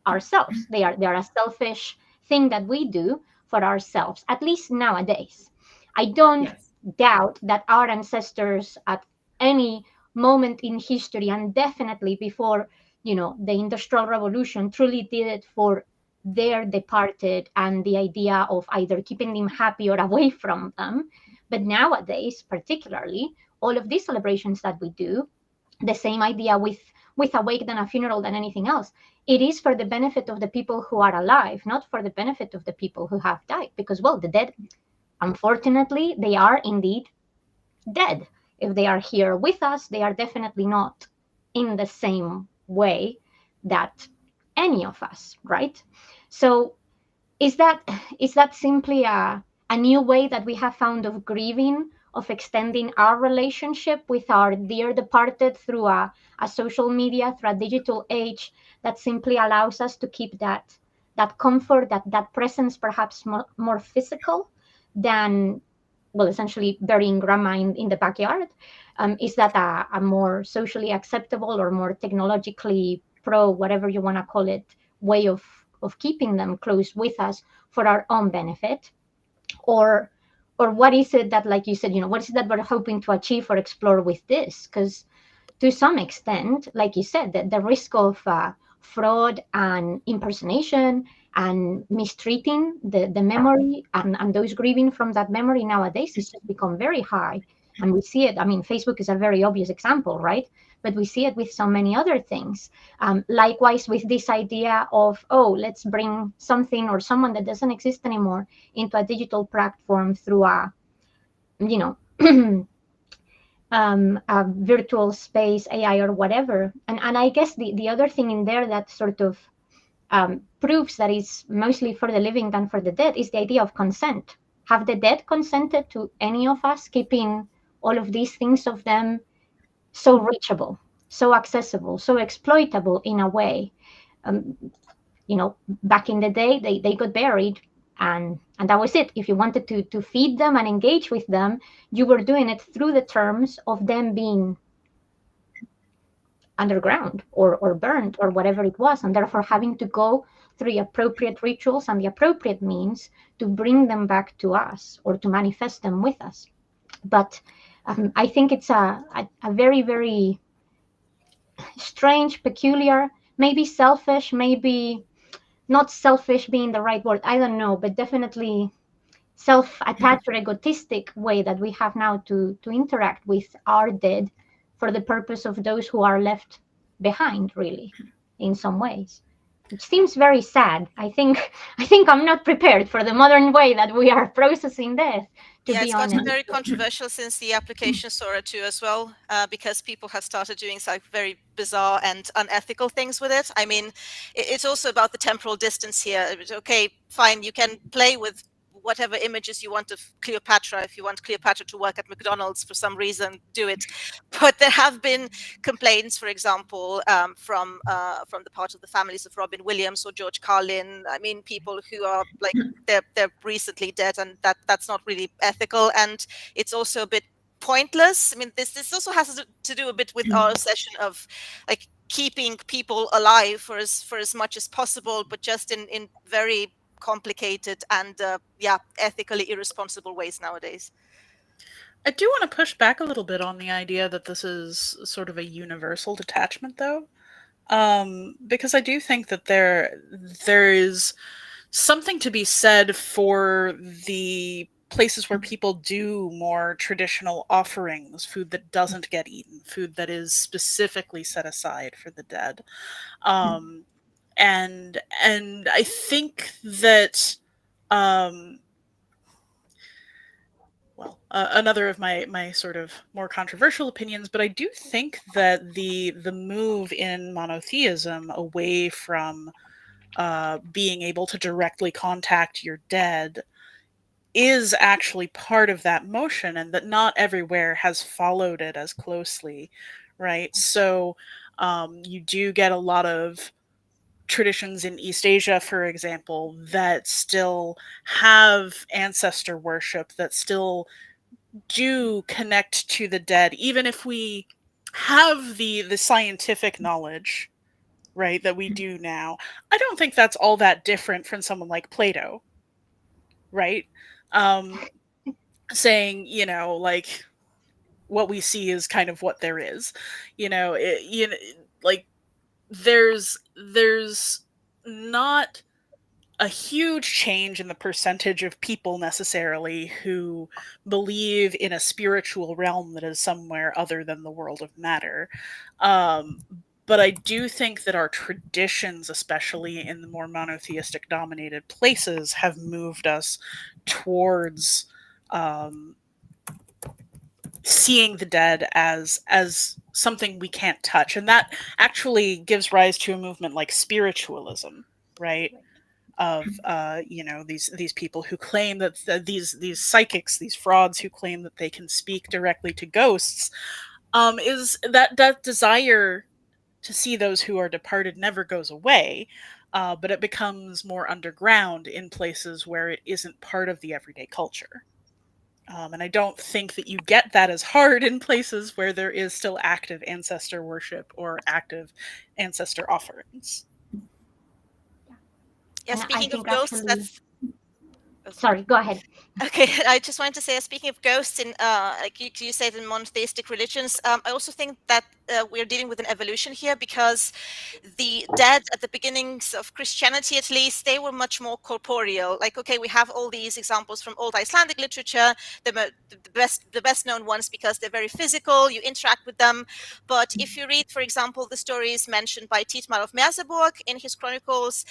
ourselves. They are a selfish thing that we do for ourselves, at least nowadays. I don't doubt that our ancestors at any moment in history, and definitely before the Industrial Revolution, truly did it for their departed, and the idea of either keeping them happy or away from them. But nowadays, particularly, all of these celebrations that we do, the same idea with a wake than a funeral than anything else, it is for the benefit of the people who are alive, not for the benefit of the people who have died. Because, well, the dead, unfortunately, they are indeed dead. If they are here with us, they are definitely not in the same way that any of us, right? So is that simply a new way that we have found of grieving, of extending our relationship with our dear departed through a social media, through a digital age that simply allows us to keep that comfort, that presence, perhaps more physical than, well, essentially burying grandma in the backyard? Is that a more socially acceptable or more technologically pro, whatever you want to call it, way of keeping them close with us for our own benefit? Or what is it that, like you said, what is it that we're hoping to achieve or explore with this? Because to some extent, like you said, the risk of fraud and impersonation and mistreating the memory and those grieving from that memory nowadays has just become very high. And we see it. I mean, Facebook is a very obvious example, right? But we see it with so many other things. Likewise, with this idea of, oh, let's bring something or someone that doesn't exist anymore into a digital platform through a, a virtual space, AI or whatever. And I guess the other thing in there that sort of proves that it's mostly for the living than for the dead is the idea of consent. Have the dead consented to any of us keeping all of these things of them so reachable, so accessible, so exploitable in a way? Back in the day, they got buried, and that was it. If you wanted to feed them and engage with them, you were doing it through the terms of them being underground or burned or whatever it was, and therefore having to go through the appropriate rituals and the appropriate means to bring them back to us or to manifest them with us. But I think it's a very, very strange, peculiar, maybe selfish, maybe not selfish being the right word, I don't know, but definitely self-attached or egotistic way that we have now to interact with our dead for the purpose of those who are left behind, really, in some ways. It seems very sad. I think I'm not prepared for the modern way that we are processing death, to be It's honest. gotten very controversial since the application Sora 2 as well, because people have started doing like very bizarre and unethical things with it. I mean, it's also about the temporal distance here. Okay, fine, you can play with whatever images you want of Cleopatra. If you want Cleopatra to work at McDonald's for some reason, do it. But there have been complaints, for example, from the part of the families of Robin Williams or George Carlin. I mean, people who are like they're recently dead, and that's not really ethical, and it's also a bit pointless. I mean, this also has to do a bit with our obsession of like keeping people alive for as much as possible, but just in very complicated and ethically irresponsible ways nowadays. I do want to push back a little bit on the idea that this is sort of a universal detachment, though, because I do think that there is something to be said for the places where people do more traditional offerings, food that doesn't get eaten, food that is specifically set aside for the dead. Um, and I think that um, another of my sort of more controversial opinions, but I do think that the move in monotheism away from being able to directly contact your dead is actually part of that motion, and that not everywhere has followed it as closely, right? So you do get a lot of traditions in East Asia, for example, that still have ancestor worship, that still do connect to the dead, even if we have the scientific knowledge, right, that we do now. I don't think that's all that different from someone like Plato, right? Um, saying, like, what we see is kind of what there is. Like, there's not a huge change in the percentage of people necessarily who believe in a spiritual realm that is somewhere other than the world of matter. Um, but I do think that our traditions, especially in the more monotheistic dominated places, have moved us towards um, seeing the dead as something we can't touch, and that actually gives rise to a movement like spiritualism, right? Of these people who claim that these psychics, these frauds who claim that they can speak directly to ghosts, is that desire to see those who are departed never goes away, but it becomes more underground in places where it isn't part of the everyday culture. And I don't think that you get that as hard in places where there is still active ancestor worship or active ancestor offerings. Yeah, And I speaking of think ghosts, actually, that's sorry, go ahead. okay. I just wanted to say, speaking of ghosts, in like you said, in monotheistic religions, I also think that we're dealing with an evolution here, because the dead at the beginnings of Christianity, at least, they were much more corporeal. Like, okay, we have all these examples from old Icelandic literature, the best known ones because they're very physical. You interact with them, but if you read, for example, the stories mentioned by Thietmar of Merseburg in his chronicles,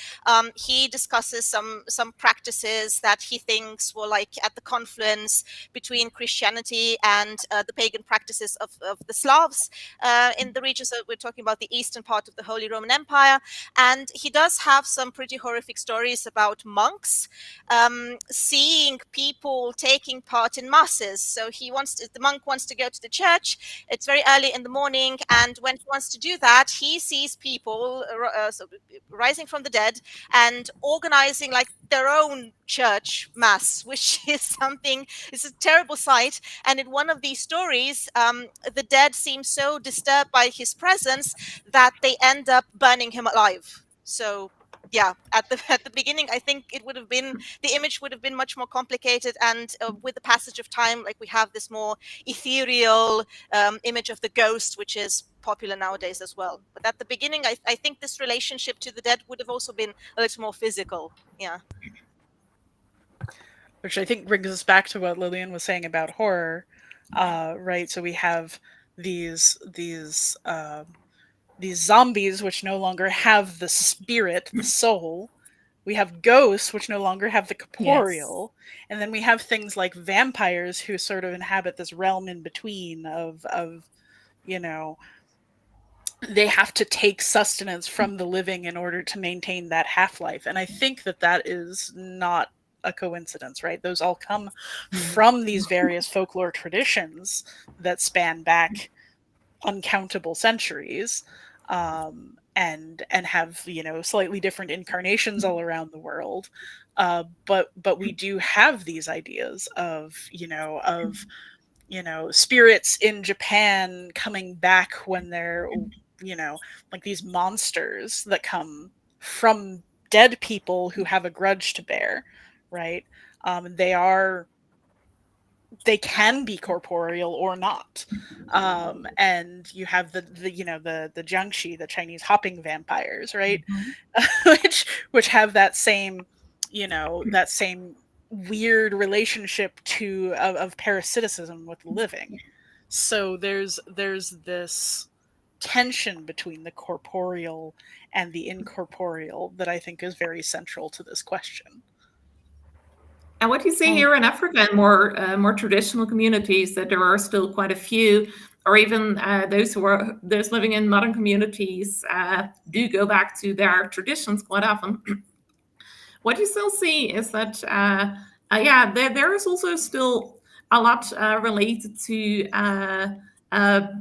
he discusses some practices that he thinks were like at the confluence between Christianity and the pagan practices of the Slavs in the regions that we're talking about, the eastern part of the Holy Roman Empire. And he does have some pretty horrific stories about monks seeing people taking part in masses. So the monk wants to go to the church. It's very early in the morning, and when he wants to do that, he sees people rising from the dead and organizing like their own church mass, which is something, it's a terrible sight. And in one of these stories, the dead seem so disturbed by his presence that they end up burning him alive. So yeah, at the beginning, I think the image would have been much more complicated, and with the passage of time, like, we have this more ethereal image of the ghost, which is popular nowadays as well. But at the beginning, I think this relationship to the dead would have also been a little more physical. Yeah. Which I think brings us back to what Lillian was saying about horror, right? So we have these zombies which no longer have the spirit, the soul. We have ghosts which no longer have the Yes. corporeal, and then we have things like vampires who sort of inhabit this realm in between of you know they have to take sustenance from the living in order to maintain that half-life. And I think that is not a coincidence, right? Those all come from these various folklore traditions that span back uncountable centuries, and have slightly different incarnations all around the world. But we do have these ideas of spirits in Japan coming back when they're like these monsters that come from dead people who have a grudge to bear, right? They can be corporeal or not. And you have the jiangxi, the Chinese hopping vampires, right? which have that same weird relationship of parasiticism with living. So there's this tension between the corporeal and the incorporeal that I think is very central to this question. And what you see And here in Africa and more traditional communities, that there are still quite a few, or even those living in modern communities do go back to their traditions quite often. What you still see is that there is also still a lot related to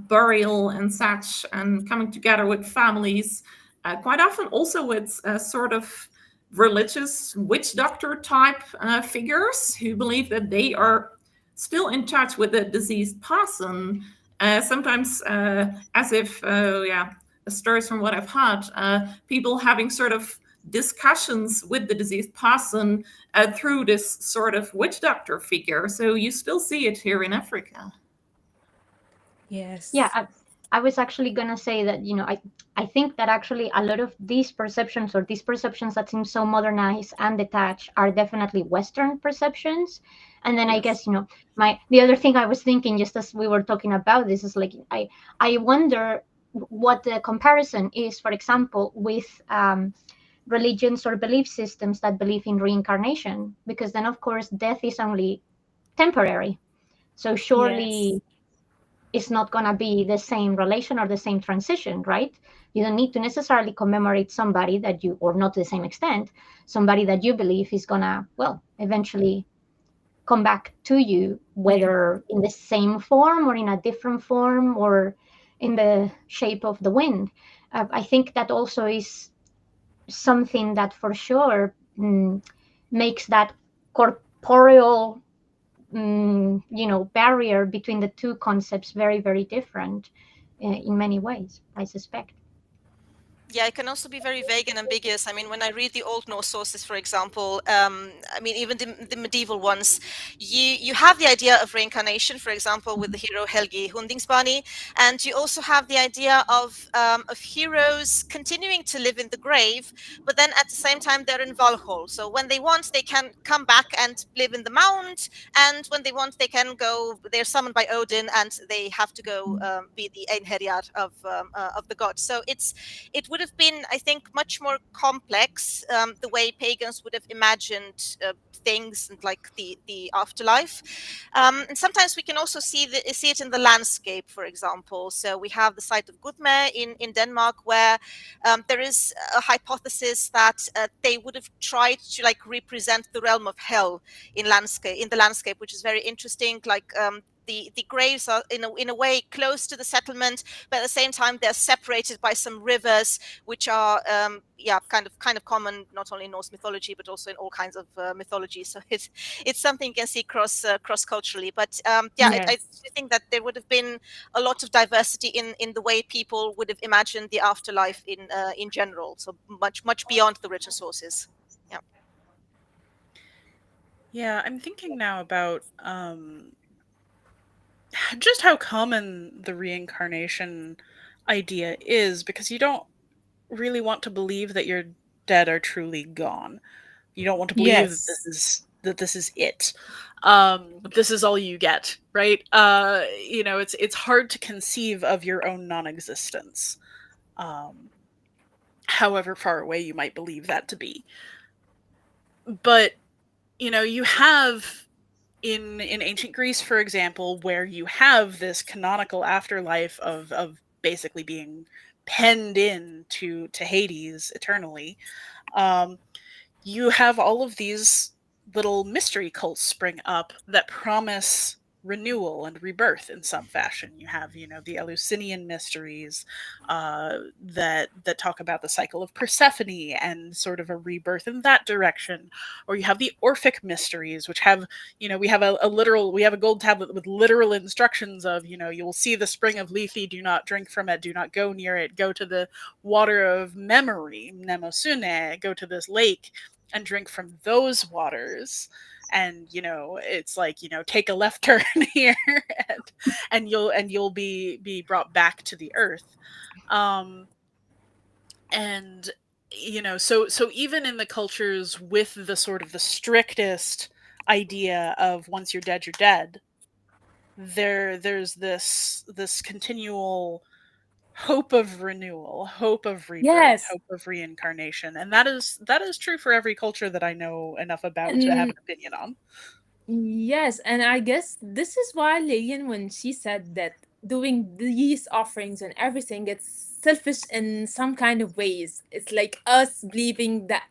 burial and such, and coming together with families, quite often also with sort of religious witch doctor type figures who believe that they are still in touch with the deceased person. Sometimes, as if, stories from what I've heard, people having sort of discussions with the deceased person through this sort of witch doctor figure. So you still see it here in Africa. Yes. yeah, I was actually gonna say that, I think that actually a lot of these perceptions that seem so modernized and detached are definitely Western perceptions. And then I Yes. guess, the other thing I was thinking, just as we were talking about this, is like I wonder what the comparison is, for example, with religions or belief systems that believe in reincarnation, because then of course death is only temporary. So surely Yes. it's not going to be the same relation or the same transition, right? You don't need to necessarily commemorate somebody that you, or not to the same extent, somebody that you believe is going to, well, eventually come back to you, Yeah. whether in the same form or in a different form or in the shape of the wind. I think that also is something that for sure makes that corporeal barrier between the two concepts very, very different in many ways, I suspect. Yeah, it can also be very vague and ambiguous. I mean, when I read the Old Norse sources, for example, I mean, even the medieval ones, you have the idea of reincarnation, for example, with the hero Helgi Hundingsbani, and you also have the idea of heroes continuing to live in the grave, but then at the same time they're in Valhall. So when they want, they can come back and live in the mound, and when they want, they can go. They're summoned by Odin, and they have to go be the Einherjar of the gods. So it would have been, I think, much more complex, the way pagans would have imagined things and like the afterlife. And sometimes we can also see it in the landscape, for example. So we have the site of Gudme in Denmark, where there is a hypothesis that they would have tried to like represent the realm of hell in the landscape, which is very interesting. Like the graves are in a way close to the settlement, but at the same time they're separated by some rivers, which are kind of common not only in Norse mythology but also in all kinds of mythology. So it's something you can see cross culturally. But I Yes. think that there would have been a lot of diversity in the way people would have imagined the afterlife in general. So much beyond the written sources. Yeah. Yeah, I'm thinking now about just how common the reincarnation idea is, because you don't really want to believe that your dead are truly gone. You don't want to believe that Yes. this is it. This is all you get, right? It's hard to conceive of your own non-existence, um, however far away you might believe that to be. But you have in ancient Greece, for example, where you have this canonical afterlife of basically being penned in to Hades eternally. Um, you have all of these little mystery cults spring up that promise renewal and rebirth in some fashion. You have, the Eleusinian mysteries that talk about the cycle of Persephone and sort of a rebirth in that direction. Or you have the Orphic mysteries, which have, we have we have a gold tablet with literal instructions of, you'll see the spring of Lethe, do not drink from it, do not go near it, go to the water of memory, Nemosune, go to this lake and drink from those waters. And it's like, take a left turn here, and you'll be brought back to the earth. um and so even in the cultures with the sort of the strictest idea of once you're dead, there's this continual hope of renewal, hope of rebirth, Yes. hope of reincarnation, and that is true for every culture that I know enough about to have And an opinion on. yes, and I guess this is why Lillian, when she said that doing these offerings and everything, it's selfish in some kind of ways. It's like us believing that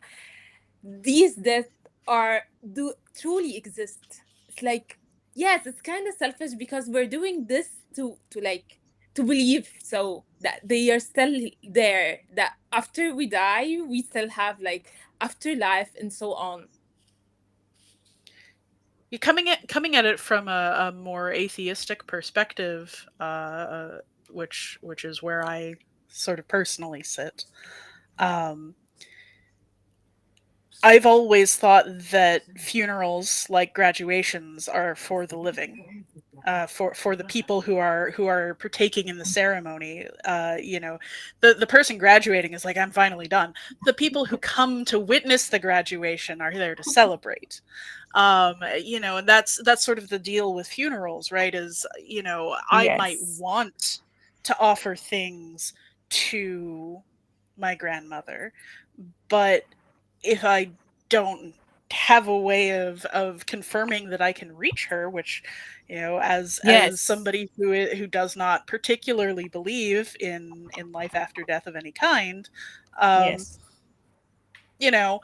these that are do truly exist. It's like, yes, it's kind of selfish because we're doing this to like to believe so that they are still there, that after we die we still have like afterlife and so on. You coming at it from a more atheistic perspective, which is where I sort of personally sit. Um, I've always thought that funerals, like graduations, are for the living, for the people who are partaking in the ceremony. The person graduating is like, I'm finally done. The people who come to witness the graduation are there to celebrate. And that's sort of the deal with funerals, right? Is I might Yes. want to offer things to my grandmother, but if I don't have a way of confirming that I can reach her, which, as Yes. somebody who does not particularly believe in life after death of any kind, um, Yes. you know,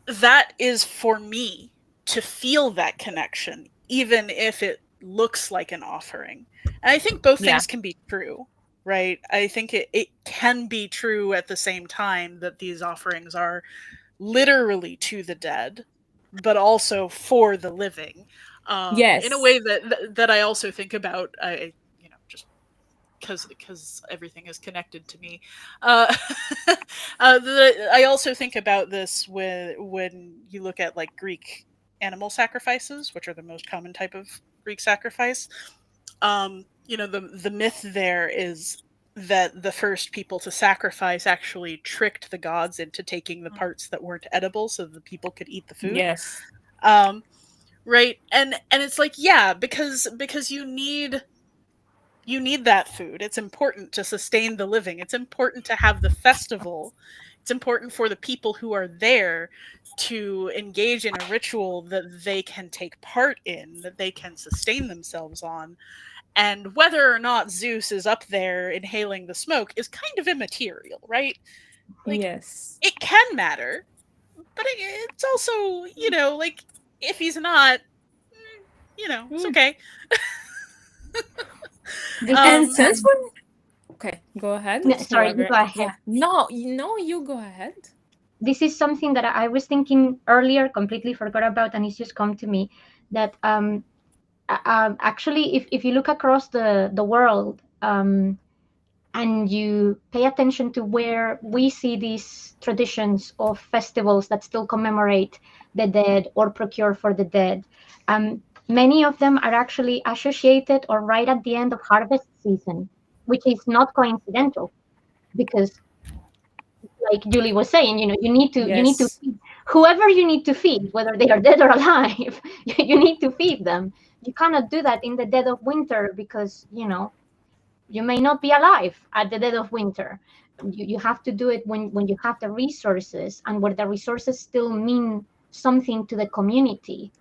that is for me to feel that connection, even if it looks like an offering. And I think both Yeah. things can be true, right? I think it can be true at the same time that these offerings are literally to the dead, but also for the living, in a Yes. way that I also think about. Just because everything is connected to me. Uh, I also think about this when you look at like Greek animal sacrifices, which are the most common type of Greek sacrifice. The myth there is that the first people to sacrifice actually tricked the gods into taking the parts that weren't edible so the people could eat the food. Yes. Um, right, and it's like, yeah, because you need that food. It's important to sustain the living. It's important to have the festival. It's important for the people who are there to engage in a ritual that they can take part in, that they can sustain themselves on. And whether or not Zeus is up there inhaling the smoke is kind of immaterial, right? Like, Yes. it can matter, but it's also, like, if he's not, it's Mm. okay. This is And Um, since we're okay, go ahead. no, sorry, you Whoever, go ahead. yeah, no, no, you go ahead. This is something that I was thinking earlier, completely forgot about, and it's just come to me that actually, if you look across the world, and you pay attention to where we see these traditions of festivals that still commemorate the dead or procure for the dead, many of them are actually associated or right at the end of harvest season, which is not coincidental because, like Julie was saying, you need to Yes. feed whoever you need to feed, whether they are dead or alive. You need to feed them. You cannot do that in the dead of winter because you may not be alive at the dead of winter. You have to do it when you have the resources and where the resources still mean something to the community,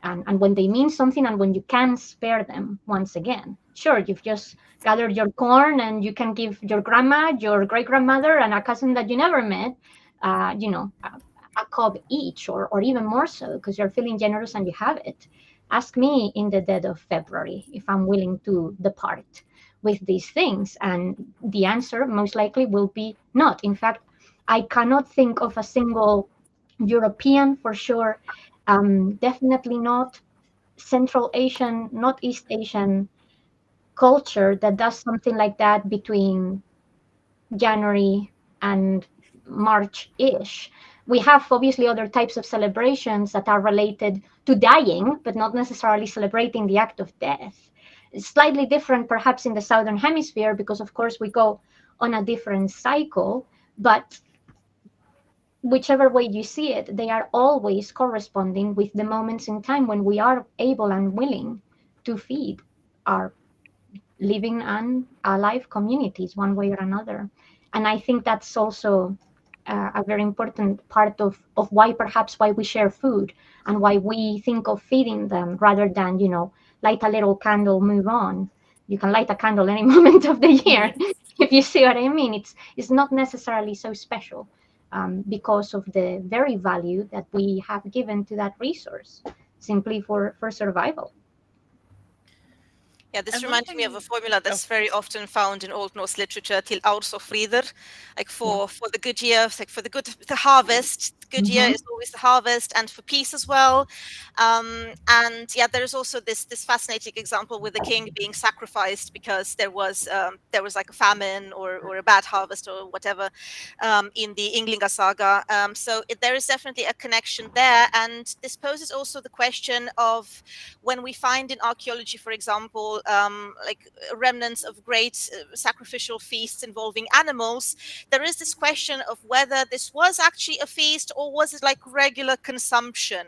and when they mean something and when you can spare them once again. Sure, you've just gathered your corn and you can give your grandma, your great grandmother, and a cousin that you never met, a cob each, or even more so because you're feeling generous and you have it. Ask me in the dead of February if I'm willing to depart with these things, and the answer most likely will be not. In fact, I cannot think of a single European, for sure, definitely not Central Asian, not East Asian culture that does something like that between January and March-ish. We have obviously other types of celebrations that are related to dying, but not necessarily celebrating the act of death. It's slightly different perhaps in the Southern Hemisphere because, of course, we go on a different cycle. But whichever way you see it, they are always corresponding with the moments in time when we are able and willing to feed our living and alive communities one way or another. And I think that's also a very important part of why perhaps why we share food and why we think of feeding them rather than, light a little candle, move on. You can light a candle any moment of the year. Yes. If you see what I mean, it's not necessarily so special, because of the very value that we have given to that resource simply for survival. Yeah, this And one reminds me of a thing, formula oh, that's very often found in Old Norse literature, till árs og friður, like for the good year, like for the harvest. The good year Mm-hmm. is always the harvest, and for peace as well. And yeah, there is also this fascinating example with the king being sacrificed because there was like a famine or a bad harvest or whatever, in the Ynglinga saga. So there is definitely a connection there, and this poses also the question of when we find in archaeology, for example, like remnants of great sacrificial feasts involving animals, there is this question of whether this was actually a feast or was it like regular consumption.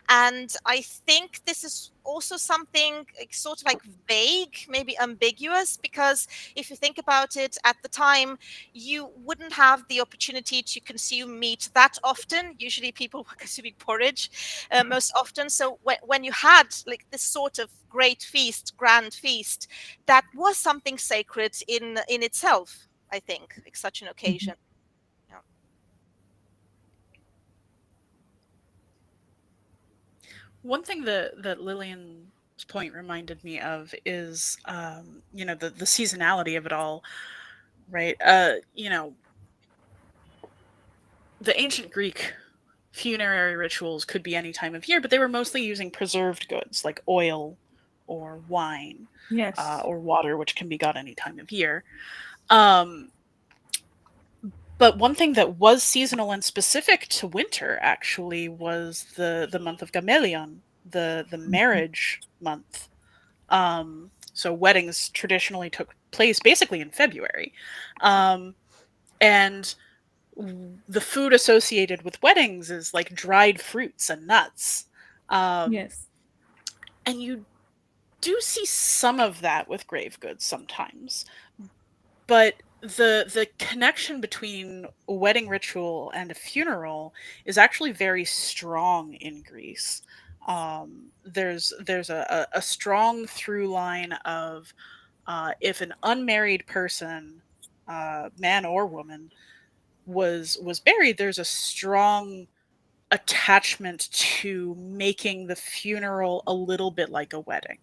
And I think this is also something like, sort of like vague, maybe ambiguous, because if you think about it, at the time, you wouldn't have the opportunity to consume meat that often. Usually people were consuming porridge most often. So when you had like this sort of great feast, grand feast, that was something sacred in itself, I think, like such an occasion. Yeah. one thing that Lillian's point reminded me of is, the seasonality of it all, right? The ancient Greek funerary rituals could be any time of year, but they were mostly using preserved goods like oil or wine, Yes. or water, which can be got any time of year. Um, but one thing that was seasonal and specific to winter actually was the month of Gamelion, the marriage month. So weddings traditionally took place basically in February, and the food associated with weddings is like dried fruits and nuts. Yes. And you do see some of that with grave goods sometimes, but the connection between a wedding ritual and a funeral is actually very strong in Greece. There's a strong through line of, if an unmarried person, man or woman, was buried, there's a strong attachment to making the funeral a little bit like a wedding.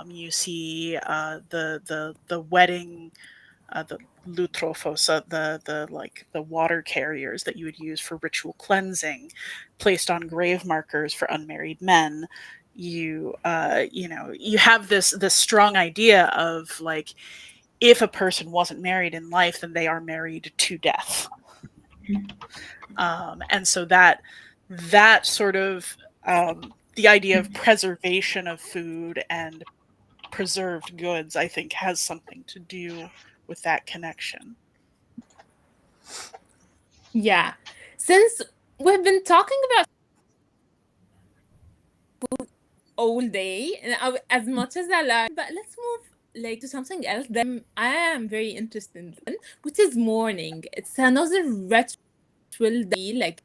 You see, the wedding, the lutrophos, the water carriers that you would use for ritual cleansing, placed on grave markers for unmarried men. You have this strong idea of like, if a person wasn't married in life, then they are married to death. And so that sort of, the idea of preservation of food and preserved goods, I think, has something to do with that connection. Yeah. Since we've been talking about food all day, and as much as I like, but let's move like to something else that I am very interested in, which is mourning. It's another ritual that like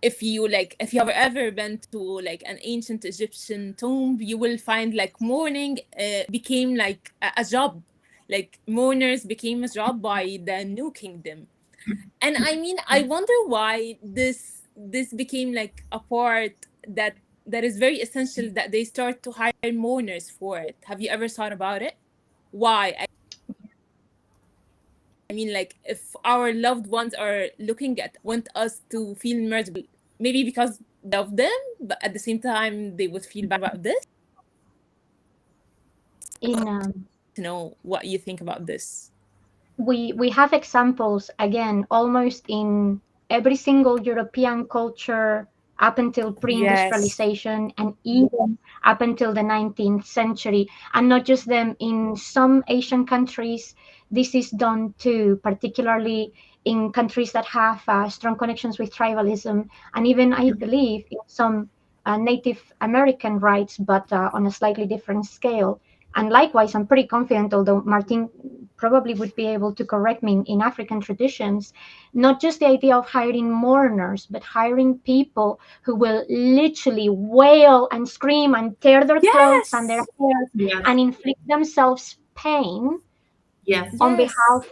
if you have ever been to like an ancient Egyptian tomb, you will find like mourning became like a job. Like mourners became a job by the new kingdom. And I mean, I wonder why this became like a part that is very essential that they start to hire mourners for it. Have you ever thought about it? Why? I mean, like if our loved ones are looking at want us to feel merged, maybe because we love them, but at the same time they would feel bad about this. In To know what you think about this. we have examples again almost in every single European culture up until Yes. pre-industrialization and even up until the 19th century, and not just them. In some Asian countries this is done too, particularly in countries that have strong connections with tribalism, and even I believe in some Native American rights, but on a slightly different scale. And likewise, I'm pretty confident, although Martin probably would be able to correct me, in African traditions, not just the idea of hiring mourners, but hiring people who will literally wail and scream and tear their clothes and their Yes. hair Yes. and inflict themselves pain Yes. on Yes. behalf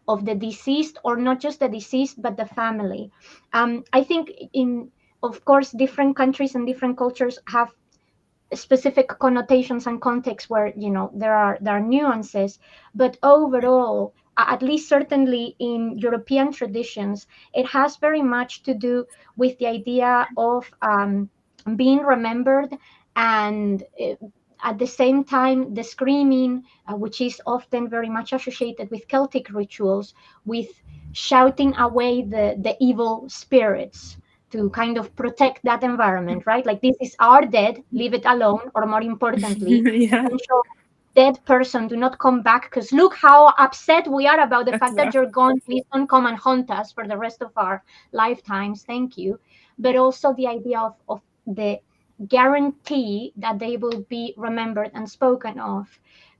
of the deceased, or not just the deceased but the family. I think, in of course, different countries and different cultures have specific connotations and contexts where, there are nuances, but overall, at least certainly in European traditions, it has very much to do with the idea of being remembered, and at the same time the screaming, which is often very much associated with Celtic rituals, with shouting away the evil spirits, to kind of protect that environment, right? Like, this is our dead, leave it alone, or more importantly, Yeah. potential dead person, do not come back, because look how upset we are about the That's fact that rough. you're gone. Please don't come and haunt us for the rest of our lifetimes. Thank you. But also the idea of the guarantee that they will be remembered and spoken of.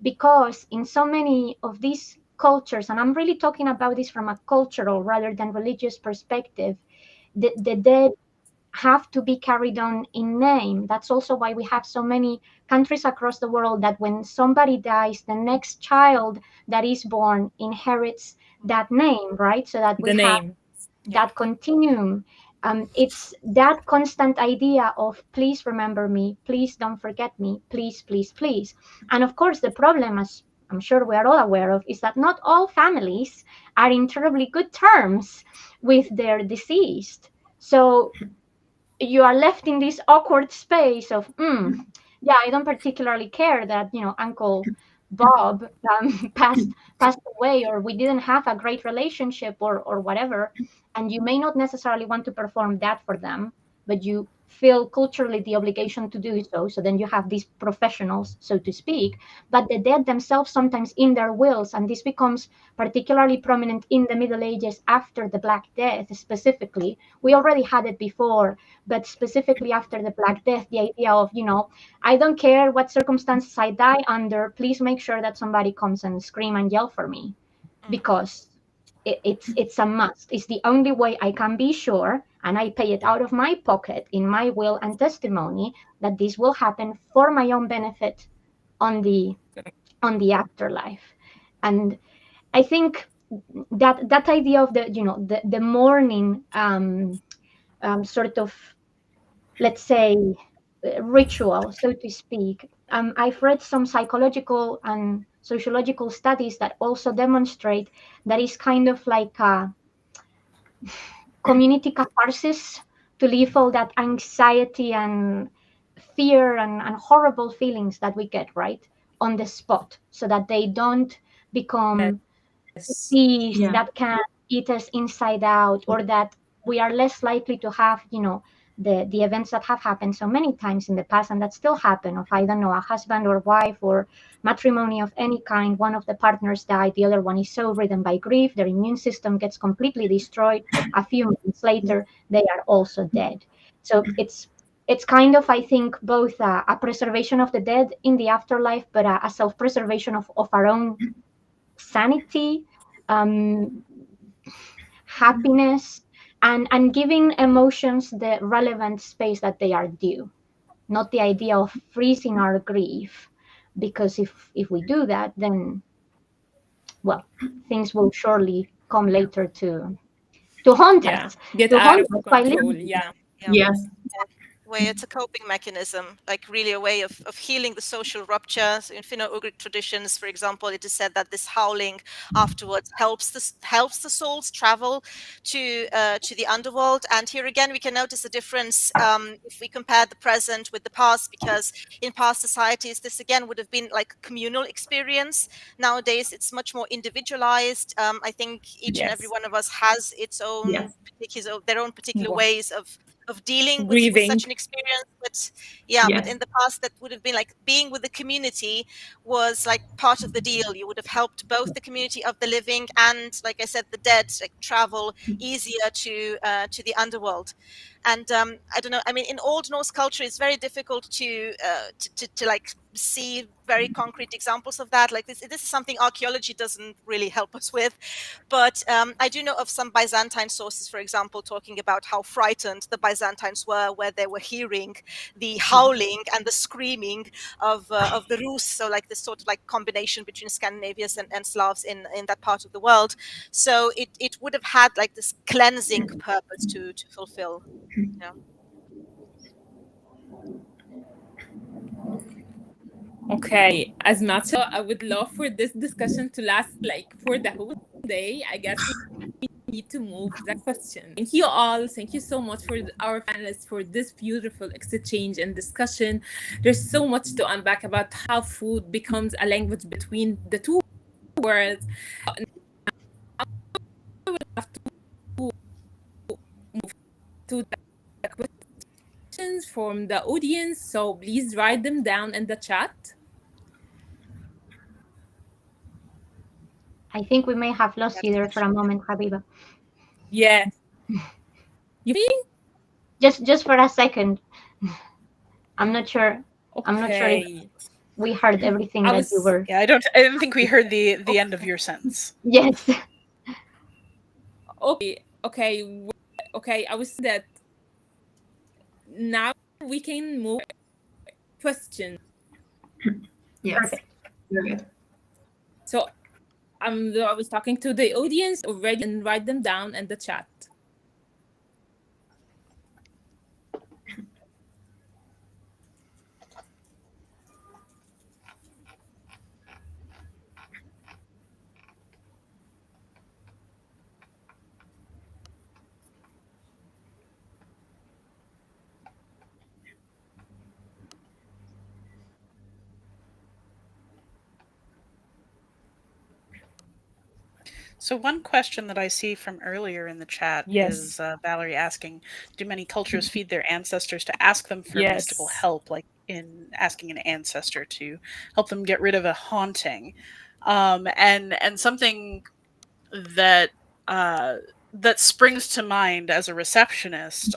Because in so many of these cultures, and I'm really talking about this from a cultural rather than religious perspective, the dead have to be carried on in name. That's also why we have so many countries across the world that when somebody dies, the next child that is born inherits that name, right? So that we The have name. Yeah. that continuum. It's that constant idea of, please remember me, please don't forget me, please, please, please. And of course, the problem, as I'm sure we are all aware of, is that not all families are in terribly good terms with their deceased. So you are left in this awkward space of, yeah, I don't particularly care that, Uncle Bob passed away, or we didn't have a great relationship, or whatever, and you may not necessarily want to perform that for them, but you feel culturally the obligation to do so. So then you have these professionals, so to speak, but the dead themselves, sometimes in their wills, and this becomes particularly prominent in the Middle Ages after the Black Death specifically. We already had it before, but specifically after the Black Death, the idea of, I don't care what circumstances I die under, please make sure that somebody comes and scream and yell for me, because it's a must. It's the only way I can be sure, and I pay it out of my pocket in my will and testimony, that this will happen for my own benefit on the afterlife. And I think that idea of the mourning, sort of, let's say, ritual, so to speak. I've read some psychological and sociological studies that also demonstrate that it's kind of like a community catharsis, to leave all that anxiety and fear and horrible feelings that we get right on the spot, so that they don't become Yes. disease Yeah. that can eat us inside out, or that we are less likely to have, the events that have happened so many times in the past, and that still happen, of, I don't know, a husband or wife or matrimony of any kind, one of the partners died, the other one is so ridden by grief, their immune system gets completely destroyed, a few months later they are also dead. So it's kind of, I think, both a preservation of the dead in the afterlife, but a self-preservation of our own sanity, um, happiness, and giving emotions the relevant space that they are due. Not the idea of freezing our grief, because if we do that, then, well, things will surely come later to haunt Yeah. us, Get to out haunt of us by control. Yeah. Yeah. Yes. Way it's a coping mechanism, like really a way of healing the social rupture. So in Finno-Ugric traditions, for example, it is said that this howling afterwards helps the souls travel to the underworld. And here again, we can notice a difference if we compare the present with the past, because in past societies, this again would have been like a communal experience. Nowadays, it's much more individualized. I think each and every Yes. one of us has its own Yes. their own particular Wow. ways of dealing with such Grieving. an experience. But it? Yeah, Yes. but in the past, that would have been like being with the community was like part of the deal. You would have helped both the community of the living and, like I said, the dead, like travel easier to the underworld. And I don't know. I mean, in Old Norse culture, it's very difficult to like see very concrete examples of that. Like this is something archaeology doesn't really help us with. But I do know of some Byzantine sources, for example, talking about how frightened the Byzantines were, where they were hearing the howling and the screaming of the Rus. So like this sort of like combination between Scandinavians and Slavs in that part of the world. So it would have had like this cleansing purpose to fulfill. Yeah. Okay, as much as I would love for this discussion to last like for the whole day, I guess we need to move to the question. Thank you all. Thank you so much for our panelists for this beautiful exchange and discussion. There's so much to unpack about how food becomes a language between the two worlds. Now we have to move to the questions from the audience. So please write them down in the chat. I think we may have lost you there for a moment, Habiba. Yeah. You think? Just for a second. I'm not sure. Okay. I'm not sure if we heard everything that you were. Yeah, I don't think we heard the end of your sentence. Yes. Okay. I was that now we can move questions. Yes. Perfect. Very good. So I was talking to the audience already and write them down in the chat. So one question that I see from earlier in the chat is Valerie asking, do many cultures feed their ancestors to ask them for mystical help, like in asking an ancestor to help them get rid of a haunting? And something that that springs to mind as a receptionist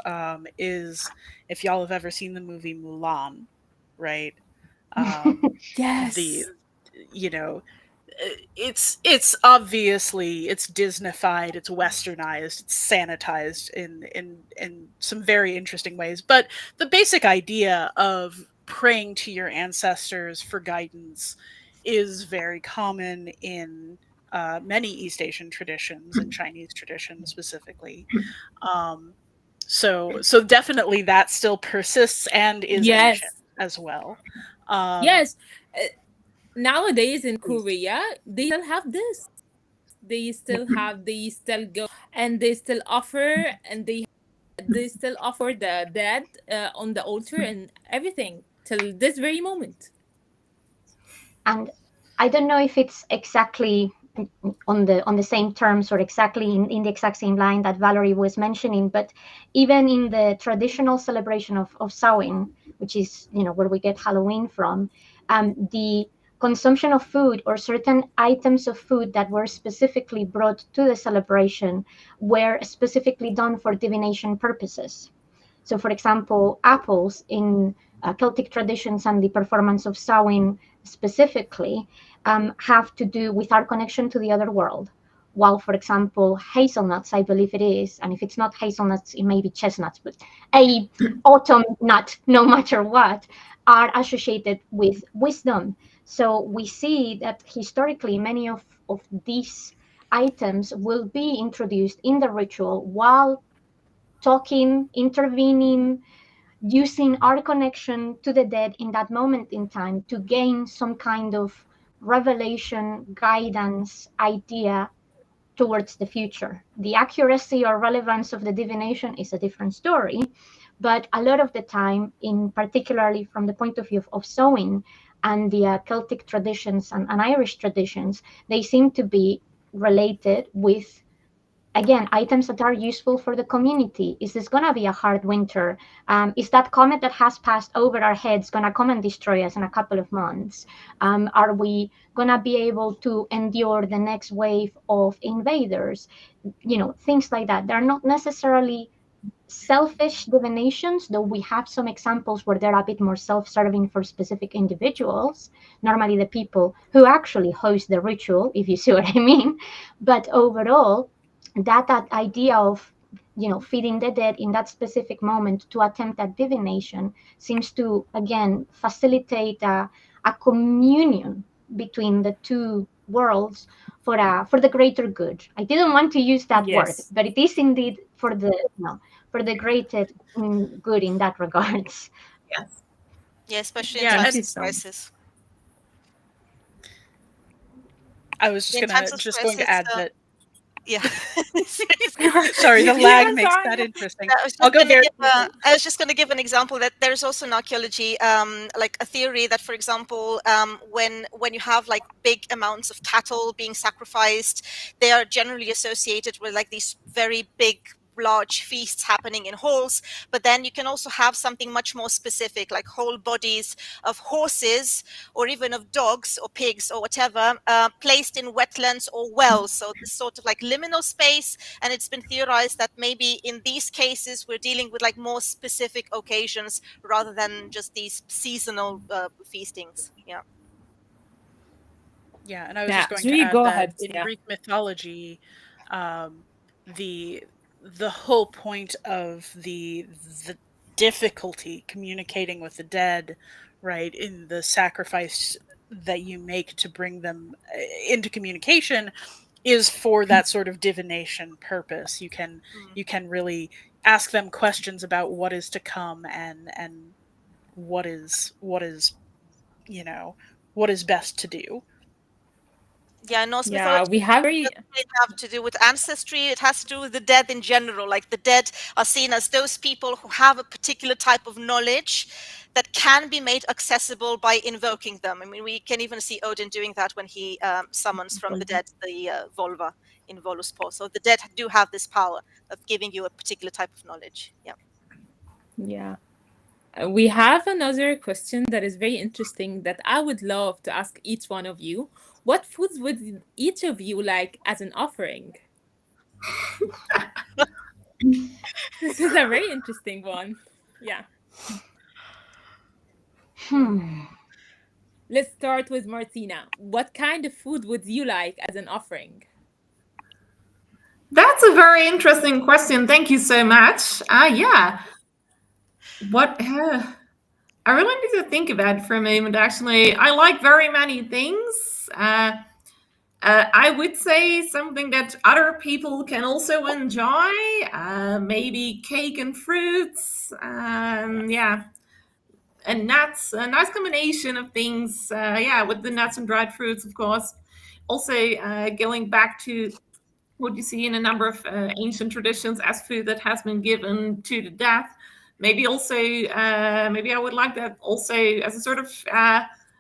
is if y'all have ever seen the movie Mulan, right? Yes. It's obviously it's Disneyfied, it's westernized, it's sanitized in some very interesting ways, but the basic idea of praying to your ancestors for guidance is very common in many East Asian traditions and Chinese traditions specifically. So definitely that still persists and is ancient as well. Nowadays in Korea, they still have this. They still go and they still offer and they still offer the dead on the altar and everything till this very moment. And I don't know if it's exactly on the same terms or exactly in the exact same line that Valerie was mentioning, but even in the traditional celebration of Samhain, which is where we get Halloween from, the consumption of food or certain items of food that were specifically brought to the celebration were specifically done for divination purposes. So, for example, apples in Celtic traditions and the performance of Samhain specifically have to do with our connection to the other world. While, for example, hazelnuts, I believe it is, and if it's not hazelnuts, it may be chestnuts, but a autumn nut, no matter what, are associated with wisdom. So we see that historically many of these items will be introduced in the ritual while talking, intervening, using our connection to the dead in that moment in time to gain some kind of revelation, guidance, idea towards the future. The accuracy or relevance of the divination is a different story, but a lot of the time, in particularly from the point of view of Samhain and the Celtic traditions and Irish traditions, they seem to be related with again, items that are useful for the community. Is this going to be a hard winter? Is that comet that has passed over our heads going to come and destroy us in a couple of months? Are we going to be able to endure the next wave of invaders? Things like that. They're not necessarily selfish divinations, though we have some examples where they're a bit more self-serving for specific individuals, normally the people who actually host the ritual, if you see what I mean. But overall, that idea of feeding the dead in that specific moment to attempt that divination seems to again facilitate a communion between the two worlds for the greater good. I didn't want to use that word, Yes. but it is indeed for the greater good in that regards. Yes. Yeah, especially Yeah, in Thank times you of so much. crisis. I was In times of just going to crisis, add that. yeah. Sorry, the Yeah, lag makes that sorry. interesting. I was I'll just go going to there. give I was just going to give an example that there's also in archaeology, like a theory that, for example, when you have like big amounts of cattle being sacrificed, they are generally associated with like these very big, large feasts happening in halls. But then you can also have something much more specific, like whole bodies of horses or even of dogs or pigs or whatever, placed in wetlands or wells. So this sort of like liminal space. And it's been theorized that maybe in these cases we're dealing with like more specific occasions rather than just these seasonal feastings. Yeah. Yeah, and I was Yeah, just going to Zuri, add go that ahead. in Yeah. Greek mythology, the the whole point of the difficulty communicating with the dead, right, in the sacrifice that you make to bring them into communication is for that sort of divination purpose. You can really ask them questions about what is to come and what is you know what is best to do. Yeah, Norse Yeah, mythology we have very doesn't really have to do with ancestry. It has to do with the dead in general. Like the dead are seen as those people who have a particular type of knowledge that can be made accessible by invoking them. I mean, we can even see Odin doing that when he summons from the dead the Volva in Voluspor. So the dead do have this power of giving you a particular type of knowledge. Yeah. yeah. We have another question that is very interesting that I would love to ask each one of you. What foods would each of you like as an offering? This is a very interesting one. Yeah. Let's start with Martina. What kind of food would you like as an offering? That's a very interesting question. Thank you so much. Yeah. What? I really need to think about it for a moment. Actually, I like very many things. I would say something that other people can also enjoy. Maybe cake and fruits. Yeah, and nuts. A nice combination of things. Yeah, with the nuts and dried fruits, of course. Also, going back to what you see in a number of ancient traditions as food that has been given to the dead. Maybe also, maybe I would like that also as a sort of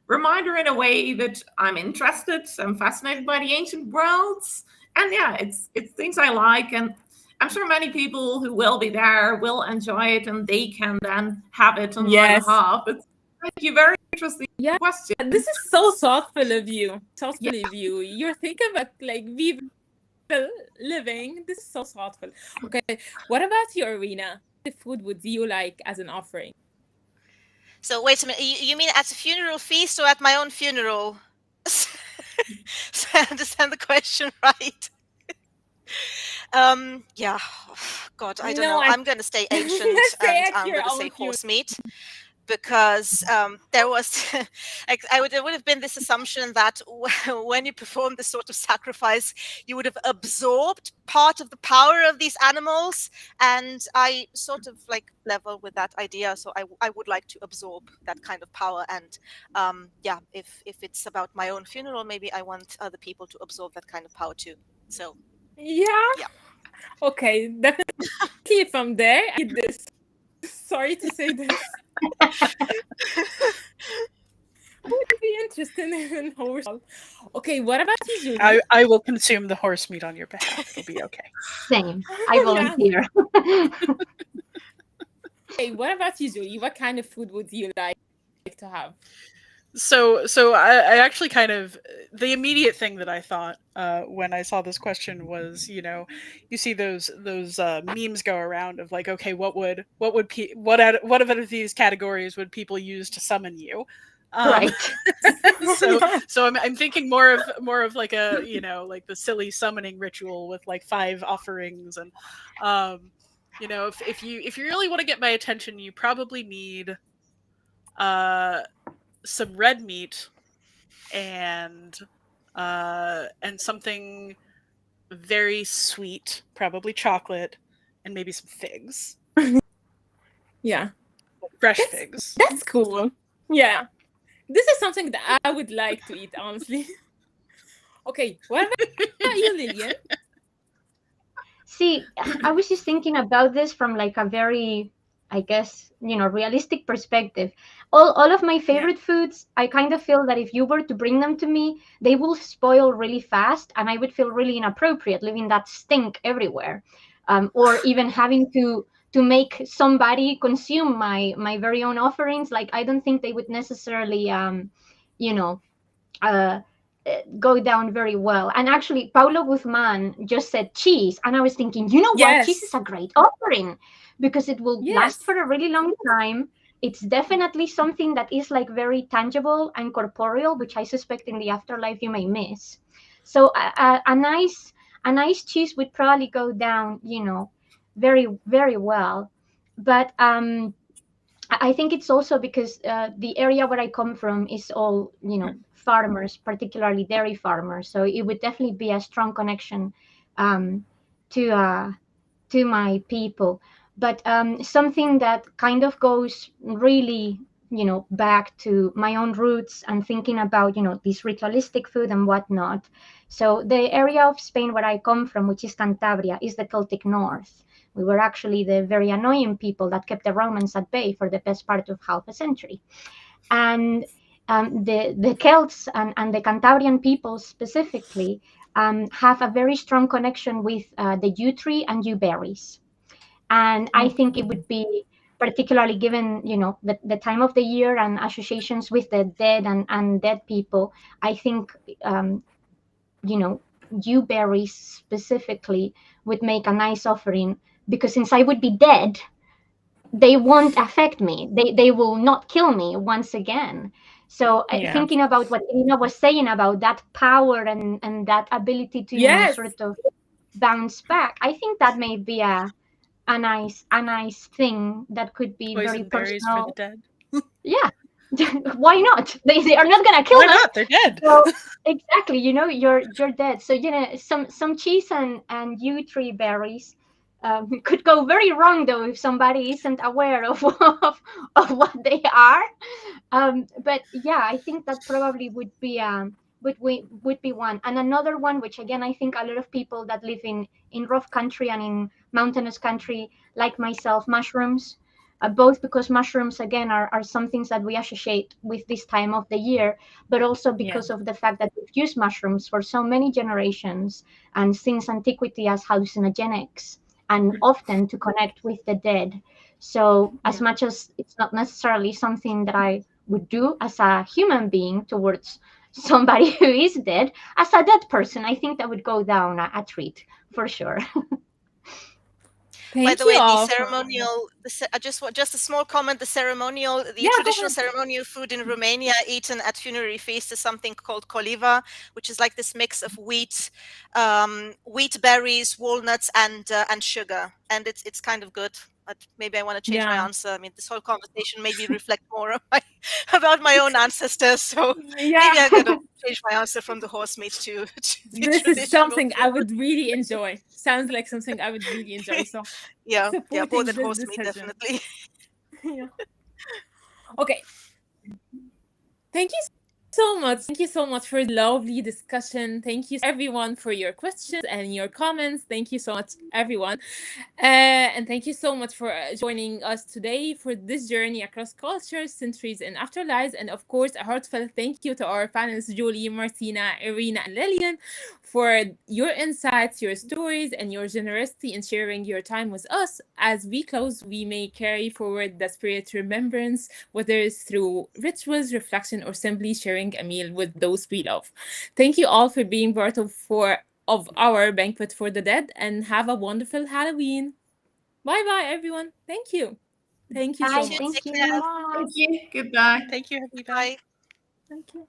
reminder in a way that I'm interested, I'm fascinated by the ancient worlds, and yeah, it's things I like, and I'm sure many people who will be there will enjoy it, and they can then have it on my Yes. behalf. But thank you, very interesting Yeah. question. This is so thoughtful of you. Yeah. You're thinking about like viva living. This is so thoughtful. Okay. What about you, Arena? What food would you like as an offering? So wait a minute. You mean at a funeral feast or at my own funeral? So I understand the question right. Yeah. God, I don't No, know. I'm going to stay ancient Say and at I'm your going to say own funeral. horse meat because there was like there would have been this assumption that when you perform this sort of sacrifice you would have absorbed part of the power of these animals, and I sort of like level with that idea. So I would like to absorb that kind of power, and yeah, if it's about my own funeral, maybe I want other people to absorb that kind of power too. So Yeah. yeah. Okay, definitely from there. I did this. Sorry to say this. Would be interested in horse. Okay, what about you, Julie? I will consume the horse meat on your behalf. It'll be okay. Same. I Yeah. volunteer. Okay, what about you, Julie? What kind of food would you like to have? So I actually kind of, the immediate thing that I thought when I saw this question was, you see those memes go around of like, okay, what out of these categories would people use to summon you? Um, Right. so I'm thinking more of like a, like the silly summoning ritual with like 5 offerings. And if you really want to get my attention, you probably need some red meat and something very sweet, probably chocolate, and maybe some figs, Yeah, fresh that's figs. that's cool. Yeah, this is something that I would like to eat, honestly. Okay, what about you, Lillian? See, I was just thinking about this from like a very, I guess, realistic perspective. All of my Yeah, favorite foods, I kind of feel that if you were to bring them to me, they will spoil really fast, and I would feel really inappropriate leaving that stink everywhere, or even having to make somebody consume my very own offerings. Like I don't think they would necessarily, you know. Uh, go down very well. And actually, Paulo Guzman just said cheese. And I was thinking, you know what? Cheese is yes, a great offering because it will last yes, for a really long time. It's definitely something that is like very tangible and corporeal, which I suspect in the afterlife you may miss. So a nice cheese would probably go down, very, very well. But I think it's also because the area where I come from is all, farmers, particularly dairy farmers. So it would definitely be a strong connection um, to my people. But something that kind of goes really, back to my own roots and thinking about, this ritualistic food and whatnot. So the area of Spain where I come from, which is Cantabria, is the Celtic North. We were actually the very annoying people that kept the Romans at bay for the best part of half a century. And the Celts and the Cantabrian people specifically have a very strong connection with the yew tree and yew berries. And I okay, think it would be particularly given, the time of the year and associations with the dead and dead people. I think, um, yew berries specifically would make a nice offering because since I would be dead, they won't affect me. They will not kill me once again. So yeah, thinking about what Irina was saying about that power and that ability to yes, sort of bounce back, I think that may be a nice thing that could be very Poison berries for the personal. dead. Yeah. Why not? They are not gonna kill Why them. not? They're dead. So exactly, you're dead. So some cheese and yew tree berries could go very wrong though if somebody isn't aware of what they are. But yeah, I think that probably would be one. And another one, which again I think a lot of people that live in rough country and in mountainous country like myself, mushrooms. Both because mushrooms again are some things that we associate with this time of the year, but also yeah, because of the fact that we've used mushrooms for so many generations and since antiquity as hallucinogenics and often to connect with the dead. So as yeah. much as it's not necessarily something that I would do as a human being towards somebody who is dead, as a dead person, I think that would go down a treat for sure. By Thank the you way, the all for ceremonial, I just want just a small comment. The yeah. Go traditional ahead. ceremonial food in Romania eaten at funerary feasts is something called coliva, which is like this mix of wheat berries, walnuts, and sugar, and it's kind of good. But maybe I want to change my Yeah, answer. I mean, this whole conversation made me reflect more of about my own ancestors. So yeah. maybe I'm gonna change my answer from the horse meat to the This is traditional something I food. would really enjoy. Sounds like something I would really enjoy. So Yeah, more supporting than this horse meat, decision. definitely. Yeah. Okay. Thank you so so much. Thank you so much for the lovely discussion. Thank you everyone for your questions and your comments. Thank you so much, everyone. And thank you so much for joining us today for this journey across cultures, centuries, and afterlives. And of course, a heartfelt thank you to our panelists, Julie, Martina, Irina, and Lillian, for your insights, your stories, and your generosity in sharing your time with us. As we close, we may carry forward the spirit remembrance, whether it's through rituals, reflection, or simply sharing a meal with those we love. Thank you all for being part of our banquet for the dead, and have a wonderful Halloween. Bye bye, everyone. Thank you. Thank you You so Bye. too. much. Thank Take you. care. Thank you. Goodbye. Thank you, Habiba. Bye. Thank you.